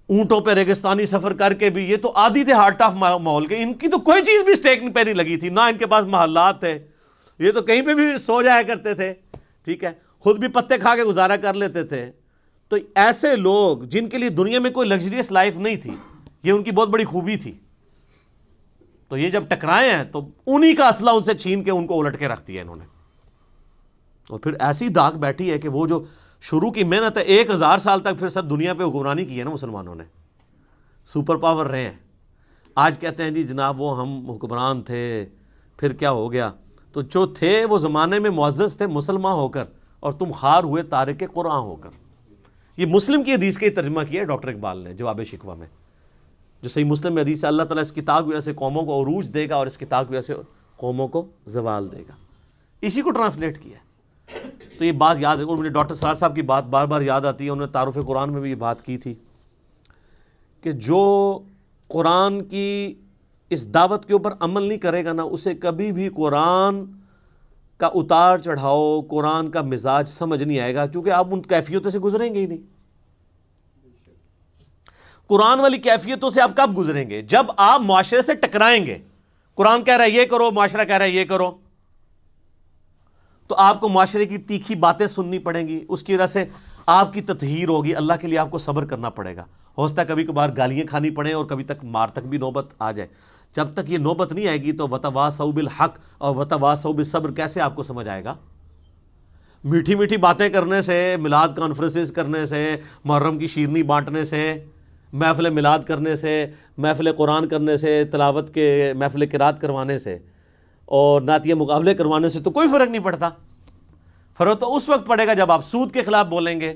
Speaker 1: اونٹوں پہ ریگستانی سفر کر کے بھی، یہ تو عادی تھے ہارٹ آف ماحول کے. ان کی تو کوئی چیز بھی اسٹیک پہ نہیں لگی تھی، نہ ان کے پاس محلات تھے، یہ تو کہیں پہ بھی سو جایا کرتے تھے. ٹھیک ہے، خود بھی پتے کھا کے گزارا کر لیتے تھے. تو ایسے لوگ جن کے لیے دنیا میں کوئی لگژریس لائف نہیں تھی، یہ ان کی بہت بڑی خوبی تھی. تو یہ جب ٹکرائے ہیں تو انہی کا اسلحہ ان سے چھین کے ان کو الٹ کے رکھ دیا انہوں نے. اور پھر ایسی داغ بیٹھی ہے کہ وہ جو شروع کی محنت ہے 1000 سال تک پھر سب دنیا پہ حکمرانی کی ہے نا مسلمانوں نے، سپر پاور رہے ہیں. آج کہتے ہیں جی جناب وہ ہم حکمران تھے پھر کیا ہو گیا. تو جو تھے وہ زمانے میں معزز تھے مسلمان ہو کر، اور تم خار ہوئے تارک قرآن ہو کر. یہ مسلم کی حدیث کا ترجمہ کیا ہے ڈاکٹر اقبال نے جواب شکوہ میں، جو صحیح مسلم میں حدیث ہے اللہ تعالیٰ اس کتاب کی وجہ سے قوموں کو عروج دے گا اور اس کتاب کی وجہ سے قوموں کو زوال دے گا. اسی کو ٹرانسلیٹ کیا ہے. تو یہ بات یاد ہے، اور مجھے ڈاکٹر سرار صاحب کی بات بار بار یاد آتی ہے. انہوں نے تعارف قرآن میں بھی یہ بات کی تھی کہ جو قرآن کی اس دعوت کے اوپر عمل نہیں کرے گا نا، اسے کبھی بھی قرآن کا اتار چڑھاؤ، قرآن کا مزاج سمجھ نہیں آئے گا، کیونکہ آپ ان کیفیتوں سے گزریں گے ہی نہیں۔ قرآن والی کیفیتوں سے آپ کب گزریں گے؟ جب آپ معاشرے سے ٹکرائیں گے۔ قرآن کہہ رہا ہے یہ کرو، معاشرہ کہہ رہا ہے یہ کرو، تو آپ کو معاشرے کی تیکھی باتیں سننی پڑیں گی، اس کی وجہ سے آپ کی تطہیر ہوگی، اللہ کے لیے آپ کو صبر کرنا پڑے گا۔ ہو سکتا ہے کبھی کبھار گالیاں کھانی پڑیں اور کبھی تک مار تک بھی نوبت آ جائے۔ جب تک یہ نوبت نہیں آئے گی تو وتواصوا بالحق اور وتواصوا بالصبر کیسے آپ کو سمجھ آئے گا؟ میٹھی میٹھی باتیں کرنے سے، میلاد کانفرنسز کرنے سے، محرم کی شیرنی بانٹنے سے، محفل میلاد کرنے سے، محفل قرآن کرنے سے، تلاوت کے محفل قرات کروانے سے اور نعتیہ مقابلے کروانے سے تو کوئی فرق نہیں پڑتا۔ فرق تو اس وقت پڑے گا جب آپ سود کے خلاف بولیں گے،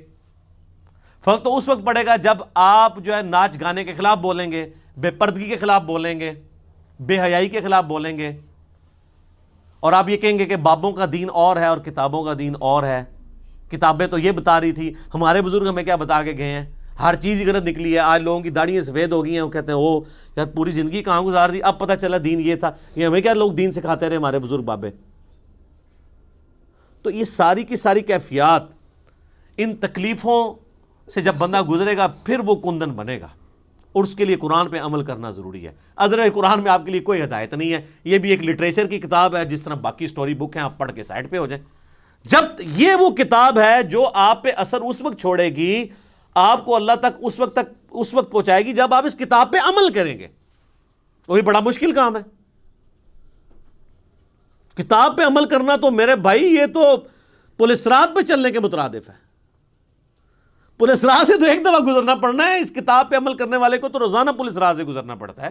Speaker 1: فرق تو اس وقت پڑے گا جب آپ جو ہے ناچ گانے کے خلاف بولیں گے، بے پردگی کے خلاف بولیں گے، بے حیائی کے خلاف بولیں گے، اور آپ یہ کہیں گے کہ بابوں کا دین اور ہے اور کتابوں کا دین اور ہے۔ کتابیں تو یہ بتا رہی تھی، ہمارے بزرگ ہمیں کیا بتا کے گئے ہیں؟ ہر چیز ہی غلط نکلی ہے۔ آج لوگوں کی داڑھیاں سفید ہو گئی ہیں، وہ کہتے ہیں او یار پوری زندگی کہاں گزار دی، اب پتہ چلا دین یہ تھا۔ یہ ہمیں کیا لوگ دین سکھاتے رہے ہمارے بزرگ بابے؟ تو یہ ساری کی ساری کیفیات، ان تکلیفوں سے جب بندہ گزرے گا پھر وہ کندن بنے گا، اور اس کے لیے قرآن پہ عمل کرنا ضروری ہے۔ ادروائز قرآن میں آپ کے لیے کوئی ہدایت نہیں ہے، یہ بھی ایک لٹریچر کی کتاب ہے، جس طرح باقی سٹوری بک ہیں، آپ پڑھ کے سائڈ پہ ہو جائیں۔ جب یہ وہ کتاب ہے جو آپ پہ اثر اس وقت چھوڑے گی، آپ کو اللہ تک اس وقت پہنچائے گی جب آپ اس کتاب پہ عمل کریں گے۔ وہی بڑا مشکل کام ہے، کتاب پہ عمل کرنا۔ تو میرے بھائی یہ تو پولیس رات پہ چلنے کے مترادف ہے۔ پولیس راہ سے تو ایک دفعہ گزرنا پڑنا ہے، اس کتاب پہ عمل کرنے والے کو تو روزانہ پولیس راہ سے گزرنا پڑتا ہے۔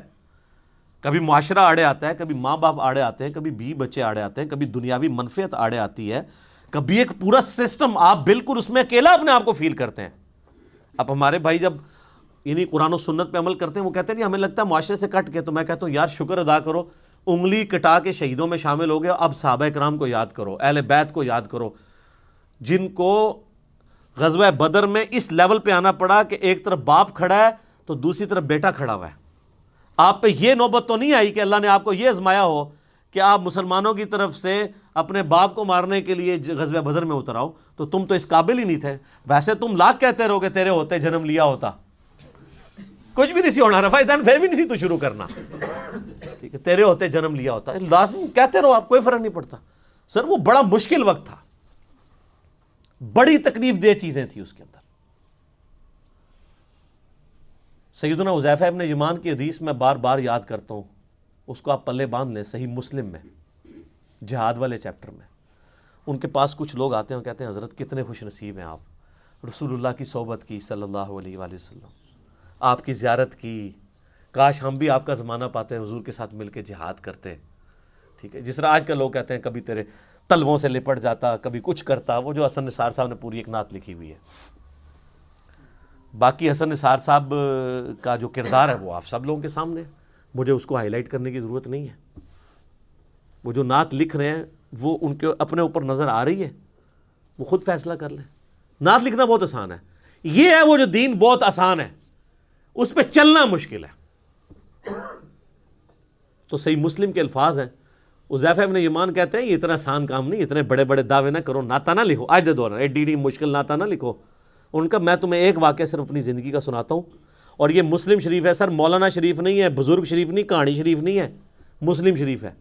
Speaker 1: کبھی معاشرہ آڑے آتا ہے، کبھی ماں باپ آڑے آتے ہیں، کبھی بیوی بچے آڑے آتے ہیں، کبھی دنیاوی منفعت آڑے آتی ہے، کبھی ایک پورا سسٹم، آپ بالکل اس میں اکیلا اپنے آپ کو فیل کرتے ہیں۔ اب ہمارے بھائی جب یعنی قرآن و سنت پہ عمل کرتے ہیں، وہ کہتے ہیں نہیں ہمیں لگتا ہے معاشرے سے کٹ کے، تو میں کہتا ہوں یار شکر ادا کرو، انگلی کٹا کے شہیدوں میں شامل ہو گئے، اب صحابہ کرام کو یاد کرو، اہل بیت کو یاد کرو، جن کو غزوہ بدر میں اس لیول پہ آنا پڑا کہ ایک طرف باپ کھڑا ہے تو دوسری طرف بیٹا کھڑا ہوا ہے۔ آپ پہ یہ نوبت تو نہیں آئی کہ اللہ نے آپ کو یہ آزمایا ہو کہ آپ مسلمانوں کی طرف سے اپنے باپ کو مارنے کے لیے غزوہ بدر میں اتر آؤ، تو تم تو اس قابل ہی نہیں تھے۔ ویسے تم لاکھ کہتے رہو کہ تیرے ہوتے جنم لیا ہوتا، کچھ بھی نہیں سی ہونا رفا دن، پھر بھی نہیں سی تو شروع کرنا، ٹھیک ہے، تیرے ہوتے جنم لیا ہوتا، لازم کہتے رہو، آپ کوئی فرق نہیں پڑتا۔ سر وہ بڑا مشکل وقت تھا، بڑی تکلیف دہ چیزیں تھیں اس کے اندر۔ سیدنا حذیفہ ابن یمان کی حدیث میں بار بار یاد کرتا ہوں، اس کو آپ پلے باندھ لیں، صحیح مسلم میں جہاد والے چیپٹر میں۔ ان کے پاس کچھ لوگ آتے ہیں اور کہتے ہیں حضرت کتنے خوش نصیب ہیں آپ، رسول اللہ کی صحبت کی صلی اللہ علیہ وآلہ وسلم، آپ کی زیارت کی، کاش ہم بھی آپ کا زمانہ پاتے حضور کے ساتھ مل کے جہاد کرتے، ٹھیک ہے۔ جس طرح آج کل لوگ کہتے ہیں کبھی تیرے تلووں سے لپٹ جاتا، کبھی کچھ کرتا، وہ جو حسن نثار صاحب نے پوری ایک نعت لکھی ہوئی ہے۔ باقی حسن نثار صاحب کا جو کردار ہے وہ آپ سب لوگوں کے سامنے ہے، مجھے اس کو ہائی لائٹ کرنے کی ضرورت نہیں ہے۔ وہ جو نعت لکھ رہے ہیں وہ ان کے اپنے اوپر نظر آ رہی ہے، وہ خود فیصلہ کر لیں۔ نعت لکھنا بہت آسان ہے، یہ ہے وہ جو دین بہت آسان ہے، اس پہ چلنا مشکل ہے۔ تو صحیح مسلم کے الفاظ ہیں، حذیفہ ابن یمان کہتے ہیں یہ اتنا آسان کام نہیں، اتنے بڑے بڑے دعوے نہ کرو، نعتہ نہ لکھو، آج دے دور ایڈی مشکل نعتہ نہ لکھو۔ ان کا میں تمہیں ایک واقعہ صرف اپنی زندگی کا سناتا ہوں، اور یہ مسلم شریف ہے سر، مولانا شریف نہیں ہے، بزرگ شریف نہیں، کہانی شریف نہیں ہے، مسلم شریف ہے۔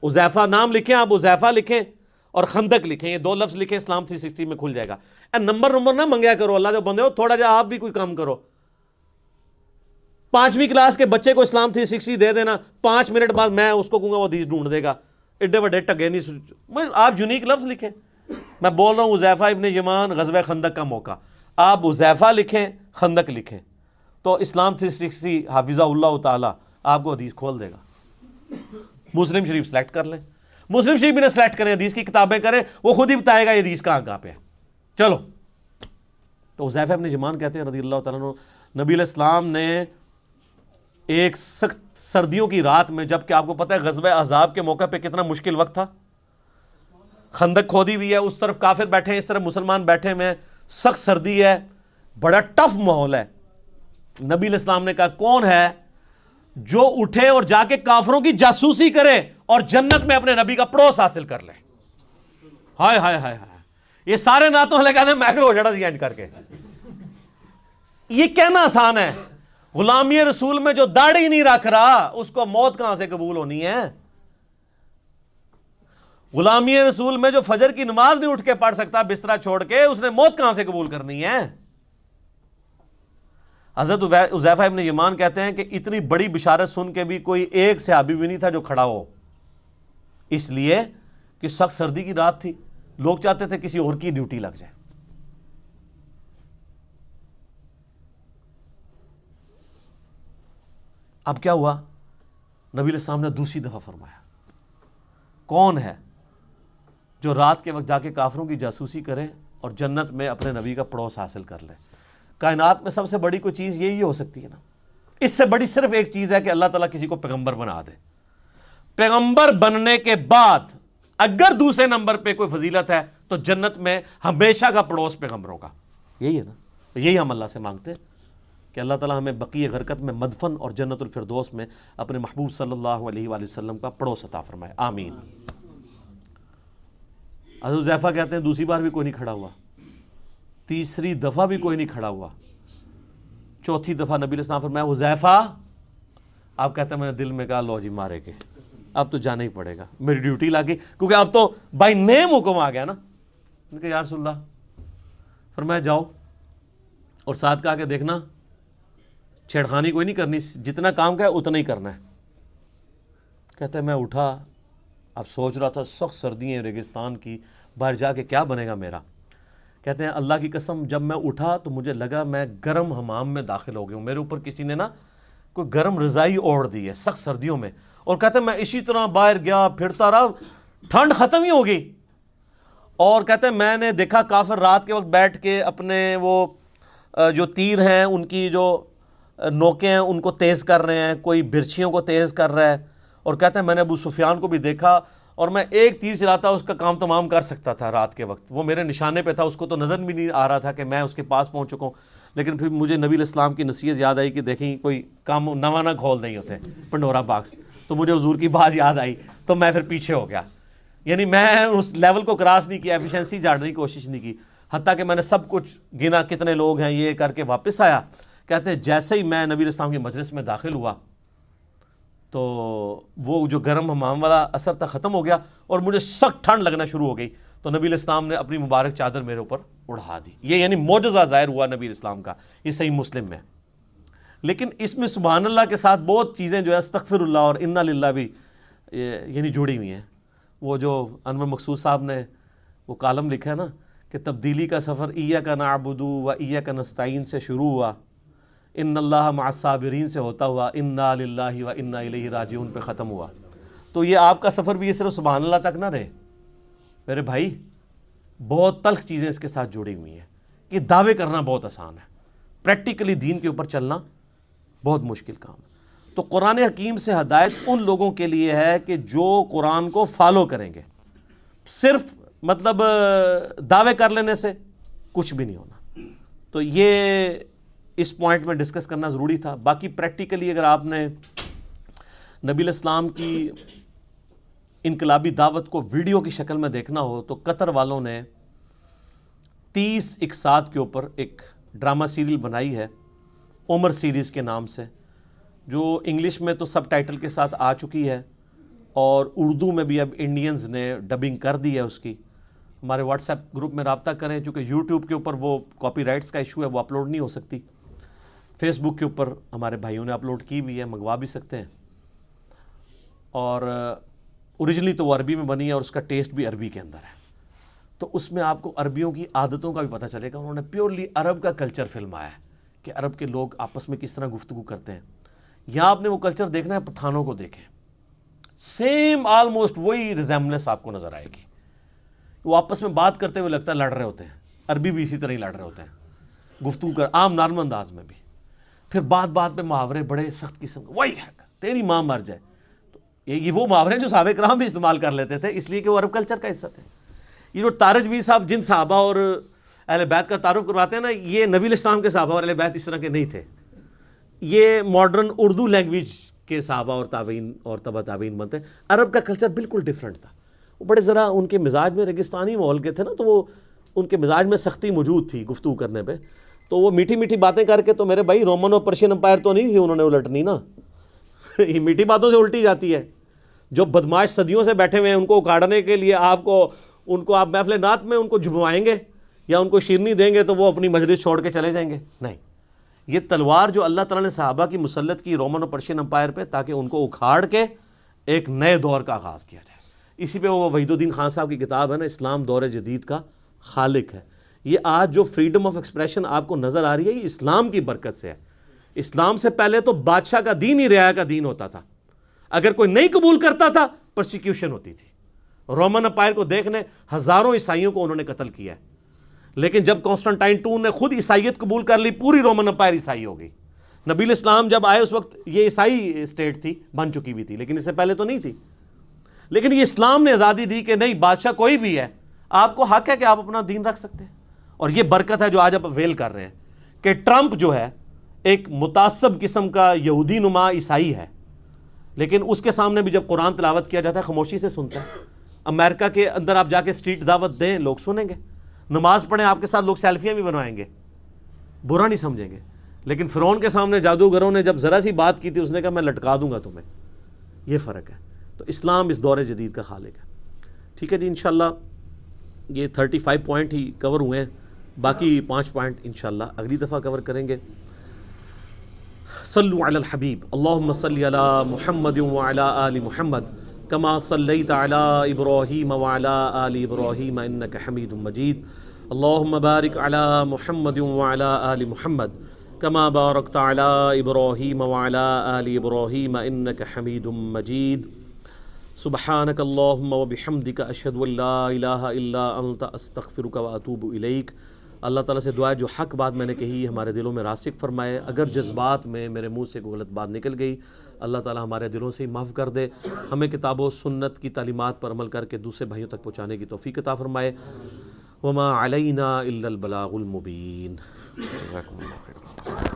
Speaker 1: حذیفہ نام لکھیں آپ، حذیفہ لکھیں اور خندق لکھیں، یہ دو لفظ لکھیں، اسلام 360 میں کھل جائے گا۔ نمبر نہ منگیا کرو، اللہ جو بندے ہو تھوڑا جا آپ بھی کوئی کام کرو۔ 5ویں کلاس کے بچے کو اسلام 360 دے دینا، 5 منٹ بعد میں اس کو کہوں گا وہ حدیث ڈھونڈ دے گا، ایڈے وڈے ٹگے نہیں۔ آپ یونیک لفظ لکھیں، میں بول رہا ہوں حذیفہ ابن یمان غزوہ خندق کا موقع، آپ حذیفہ لکھیں، خندق لکھیں، تو اسلام 360 حافظہ اللہ تعالی آپ کو حدیث کھول دے گا۔ مسلم شریف سلیکٹ کر لیں، مسلم شریف بھی نہ سلیکٹ کریں، حدیث کی کتابیں کریں، وہ خود ہی بتائے گا یہ حدیث کہاں پہ ہے۔ چلو، تو حذیفہ ابن یمان کہتے ہیں رضی اللہ تعالیٰ عنہ، نبی علیہ السلام نے ایک سخت سردیوں کی رات میں، جبکہ آپ کو پتہ ہے غزوہ احزاب کے موقع پہ کتنا مشکل وقت تھا، خندق کھودی ہوئی ہے، اس طرف کافر بیٹھے ہیں، اس طرف مسلمان بیٹھے ہوئے ہیں، سخت سردی ہے، بڑا ٹف ماحول ہے۔ نبی علیہ السلام نے کہا کون ہے جو اٹھے اور جا کے کافروں کی جاسوسی کرے اور جنت میں اپنے نبی کا پڑوس حاصل کر لے. ہائے ہائے ہائے ہائے, یہ سارے نعتوں والے کہتے ہیں میکرو ہو جڑا سی اینج کر کے. یہ کہنا آسان ہے, غلامی رسول میں جو داڑھی نہیں رکھ رہا اس کو موت کہاں سے قبول ہونی ہے؟ غلامی رسول میں جو فجر کی نماز نہیں اٹھ کے پڑھ سکتا بسترا چھوڑ کے, اس نے موت کہاں سے قبول کرنی ہے؟ حضرت حذیفہ ابن یمان کہتے ہیں کہ اتنی بڑی بشارت سن کے بھی کوئی ایک صحابی بھی نہیں تھا جو کھڑا ہو, اس لیے کہ سخت سردی کی رات تھی, لوگ چاہتے تھے کسی اور کی ڈیوٹی لگ جائے. اب کیا ہوا؟ نبی علیہ السلام نے دوسری دفعہ فرمایا, کون ہے جو رات کے وقت جا کے کافروں کی جاسوسی کرے اور جنت میں اپنے نبی کا پڑوس حاصل کر لے؟ کائنات میں سب سے بڑی کوئی چیز یہی ہو سکتی ہے نا. اس سے بڑی صرف ایک چیز ہے کہ اللہ تعالیٰ کسی کو پیغمبر بنا دے. پیغمبر بننے کے بعد اگر دوسرے نمبر پہ کوئی فضیلت ہے تو جنت میں ہمیشہ کا پڑوس پیغمبروں کا. یہی ہے نا, یہی ہم اللہ سے مانگتے ہیں کہ اللہ تعالیٰ ہمیں بقیہ غرقت میں مدفن اور جنت الفردوس میں اپنے محبوب صلی اللہ علیہ وآلہ وسلم کا پڑوس عطا فرمائے, آمین. حضرت حذیفہ کہتے ہیں دوسری بار بھی کوئی نہیں کھڑا ہوا, تیسری دفعہ بھی کوئی نہیں کھڑا ہوا, چوتھی دفعہ نبی علیہ السلام فرمایا حذیفہ, آپ کہتے ہیں میں نے دل میں کہا لو جی مارے کے, اب تو جانا ہی پڑے گا, میری ڈیوٹی لگی, کیونکہ اب تو بائی نیم حکم آ گیا نا. میں نے کہا یا رسول اللہ, فرمایا جاؤ, اور ساتھ کہا کہ دیکھنا چھیڑخانی کوئی نہیں کرنی, جتنا کام کا ہے اتنا ہی کرنا ہے. کہتے ہیں میں اٹھا, اب سوچ رہا تھا سخت سردی ہے ریگستان کی, باہر جا کے کیا بنے گا میرا. کہتے ہیں اللہ کی قسم جب میں اٹھا تو مجھے لگا میں گرم حمام میں داخل ہو گیا ہوں, میرے اوپر کسی نے نا کوئی گرم رضائی اوڑھ دی ہے سخت سردیوں میں. اور کہتے ہیں میں اسی طرح باہر گیا پھرتا رہا, ٹھنڈ ختم ہی ہو گئی. اور کہتے ہیں میں نے دیکھا کافر رات کے وقت بیٹھ کے اپنے وہ جو تیر ہیں ان کی جو نوکیں ہیں ان کو تیز کر رہے ہیں, کوئی برچھیوں کو تیز کر رہا ہے. اور کہتے ہیں میں نے ابو سفیان کو بھی دیکھا, اور میں ایک تیر چلاتا اس کا کام تمام کر سکتا تھا رات کے وقت, وہ میرے نشانے پہ تھا, اس کو تو نظر بھی نہیں آ رہا تھا کہ میں اس کے پاس پہنچ چکا ہوں. لیکن پھر مجھے نبی علیہ السلام کی نصیحت یاد آئی کہ دیکھیں کوئی کام نواں نہ کھول نہیں ہوتے پنڈورا باکس, تو مجھے حضور کی بات یاد آئی تو میں پھر پیچھے ہو گیا. یعنی میں اس لیول کو کراس نہیں کیا, ایفیشنسی جھاڑنے کی کوشش نہیں کی, حتیٰ کہ میں نے سب کچھ گنا کتنے لوگ ہیں یہ کر کے واپس آیا. کہتے ہیں جیسے ہی میں نبی علیہ السلام کی مجلس میں داخل ہوا تو وہ جو گرم حمام والا اثر تھا ختم ہو گیا اور مجھے سخت ٹھنڈ لگنا شروع ہو گئی. تو نبی علیہ السلام نے اپنی مبارک چادر میرے اوپر اڑا دی. یہ یعنی معجزہ ظاہر ہوا نبی علیہ السلام کا, یہ صحیح مسلم میں. لیکن اس میں سبحان اللہ کے ساتھ بہت چیزیں جو ہے استغفر اللہ اور انا للہ بھی یعنی جڑی ہوئی ہیں. وہ جو انور مقصود صاحب نے وہ کالم لکھا ہے نا کہ تبدیلی کا سفر ایاک نعبد و ایاک نستعین سے شروع ہوا, ان اللہ مع الصابرین سے ہوتا ہوا انا للہ و انا الیہ راجعون پہ ختم ہوا. تو یہ آپ کا سفر بھی یہ صرف سبحان اللہ تک نہ رہے میرے بھائی, بہت تلخ چیزیں اس کے ساتھ جڑی ہوئی ہیں. کہ دعوے کرنا بہت آسان ہے, پریکٹیکلی دین کے اوپر چلنا بہت مشکل کام ہے. تو قرآن حکیم سے ہدایت ان لوگوں کے لیے ہے کہ جو قرآن کو فالو کریں گے. صرف مطلب دعوے کر لینے سے کچھ بھی نہیں ہونا. تو یہ اس پوائنٹ میں ڈسکس کرنا ضروری تھا. باقی پریکٹیکلی اگر آپ نے نبی علیہ السلام کی انقلابی دعوت کو ویڈیو کی شکل میں دیکھنا ہو تو قطر والوں نے 30 اقساط کے اوپر ایک ڈرامہ سیریل بنائی ہے عمر سیریز کے نام سے, جو انگلش میں تو سب ٹائٹل کے ساتھ آ چکی ہے اور اردو میں بھی اب انڈینز نے ڈبنگ کر دی ہے اس کی. ہمارے واٹس ایپ گروپ میں رابطہ کریں, چونکہ یوٹیوب کے اوپر وہ کاپی رائٹس کا ایشو ہے, وہ اپلوڈ نہیں ہو سکتی. فیس بک کے اوپر ہمارے بھائیوں نے اپلوڈ کی ہوئی ہے, منگوا بھی سکتے ہیں. اور اوریجنلی تو وہ عربی میں بنی ہے اور اس کا ٹیسٹ بھی عربی کے اندر ہے, تو اس میں آپ کو عربیوں کی عادتوں کا بھی پتہ چلے گا. انہوں نے پیورلی عرب کا کلچر فلمایا ہے کہ عرب کے لوگ آپس میں کس طرح گفتگو کرتے ہیں. یہاں آپ نے وہ کلچر دیکھنا ہے, پٹھانوں کو دیکھیں, سیم آلموسٹ وہی ریزیمبلنس آپ کو نظر آئے گی. وہ آپس میں بات کرتے ہوئے لگتا ہے لڑ رہے ہوتے ہیں, عربی بھی اسی طرح ہی لڑ رہے ہوتے ہیں گفتگو کر عام نارمل انداز میں بھی. پھر بات بات پہ محاورے بڑے سخت قسم کے, وہی ہے تیری ماں مر جائے. تو یہ وہ محاورے جو صحابہ کرام بھی استعمال کر لیتے تھے, اس لیے کہ وہ عرب کلچر کا حصہ تھے. یہ جو تارج بھی صاحب جن صحابہ اور اہل بیت کا تعارف کرواتے ہیں نا, یہ نبی علیہ السلام کے صحابہ اور اہل بیت اس طرح کے نہیں تھے. یہ ماڈرن اردو لینگویج کہ صحابہ اور تابعین اور تبع تابعین بنتے ہیں. عرب کا کلچر بالکل ڈیفرنٹ تھا. وہ بڑے ذرا ان کے مزاج میں ریگستانی ماحول کے تھے نا، تو وہ ان کے مزاج میں سختی موجود تھی گفتگو کرنے پہ. تو وہ میٹھی میٹھی باتیں کر کے، تو میرے بھائی رومن اور پرشین امپائر تو نہیں تھی انہوں نے الٹنی نا. یہ میٹھی باتوں سے الٹی جاتی ہے. جو بدماش صدیوں سے بیٹھے ہوئے ہیں ان کو اکاڑنے کے لیے آپ محفل نعت میں ان کو جھموائیں گے یا ان کو شیرنی دیں گے تو وہ اپنی مجلس چھوڑ کے چلے جائیں گے. نہیں، یہ تلوار جو اللہ تعالیٰ نے صحابہ کی مسلط کی رومن اور پرشین امپائر پہ، تاکہ ان کو اکھاڑ کے ایک نئے دور کا آغاز کیا جائے. اسی پہ وہ وحید الدین خان صاحب کی کتاب ہے نا، اسلام دور جدید کا خالق ہے. یہ آج جو فریڈم آف ایکسپریشن آپ کو نظر آ رہی ہے، یہ اسلام کی برکت سے ہے. اسلام سے پہلے تو بادشاہ کا دین ہی رعایا کا دین ہوتا تھا. اگر کوئی نہیں قبول کرتا تھا پرسیکیوشن ہوتی تھی. رومن امپائر کو دیکھنے ہزاروں عیسائیوں کو انہوں نے قتل کیا ہے. لیکن جب کانسٹنٹائن ٹون نے خود عیسائیت قبول کر لی، پوری رومن امپائر عیسائی ہو گئی. نبی الاسلام جب آئے اس وقت یہ عیسائی اسٹیٹ تھی، بن چکی ہوئی تھی، لیکن اس سے پہلے تو نہیں تھی. لیکن یہ اسلام نے آزادی دی کہ نہیں، بادشاہ کوئی بھی ہے، آپ کو حق ہے کہ آپ اپنا دین رکھ سکتے ہیں. اور یہ برکت ہے جو آج آپ اویل کر رہے ہیں کہ ٹرمپ جو ہے ایک متعصب قسم کا یہودی نما عیسائی ہے، لیکن اس کے سامنے بھی جب قرآن تلاوت کیا جاتا ہے خاموشی سے سنتا ہے. امریکہ کے اندر آپ جا کے اسٹریٹ دعوت دیں، لوگ سنیں گے. نماز پڑھیں آپ کے ساتھ، لوگ سیلفیاں بھی بنوائیں گے، برا نہیں سمجھیں گے. لیکن فرعون کے سامنے جادوگروں نے جب ذرا سی بات کی تھی، اس نے کہا میں لٹکا دوں گا تمہیں. یہ فرق ہے. تو اسلام اس دور جدید کا خالق ہے. ٹھیک ہے جی، انشاءاللہ یہ 35 پوائنٹ ہی کور ہوئے ہیں، باقی 5 پوائنٹ انشاءاللہ اگلی دفعہ کور کریں گے. صلو علی الحبیب، اللہم صلی علی محمد وعلی آل محمد کما صلیت علی ابراہیم وعلی آل ابراہیم انک حمید مجید. اللہم بارک علی محمد وعلی آل محمد کما بارکت علی ابراہیم وعلی آل ابراہیم انک حمید مجید. سبحانک اللہم وبحمدک اشہد ان لا الہ الا انت استغفرک واتوب الیک. اللہ تعالیٰ سے دعا ہے جو حق بات میں نے کہی ہمارے دلوں میں راسخ فرمائے. اگر جذبات میں میرے منہ سے کوئی غلط بات نکل گئی، اللہ تعالیٰ ہمارے دلوں سے ہی معاف کر دے. ہمیں کتاب و سنت کی تعلیمات پر عمل کر کے دوسرے بھائیوں تک پہنچانے کی توفیق عطا فرمائے. وما علینا الا البلاغ المبین. جزاکم اللہ خیر.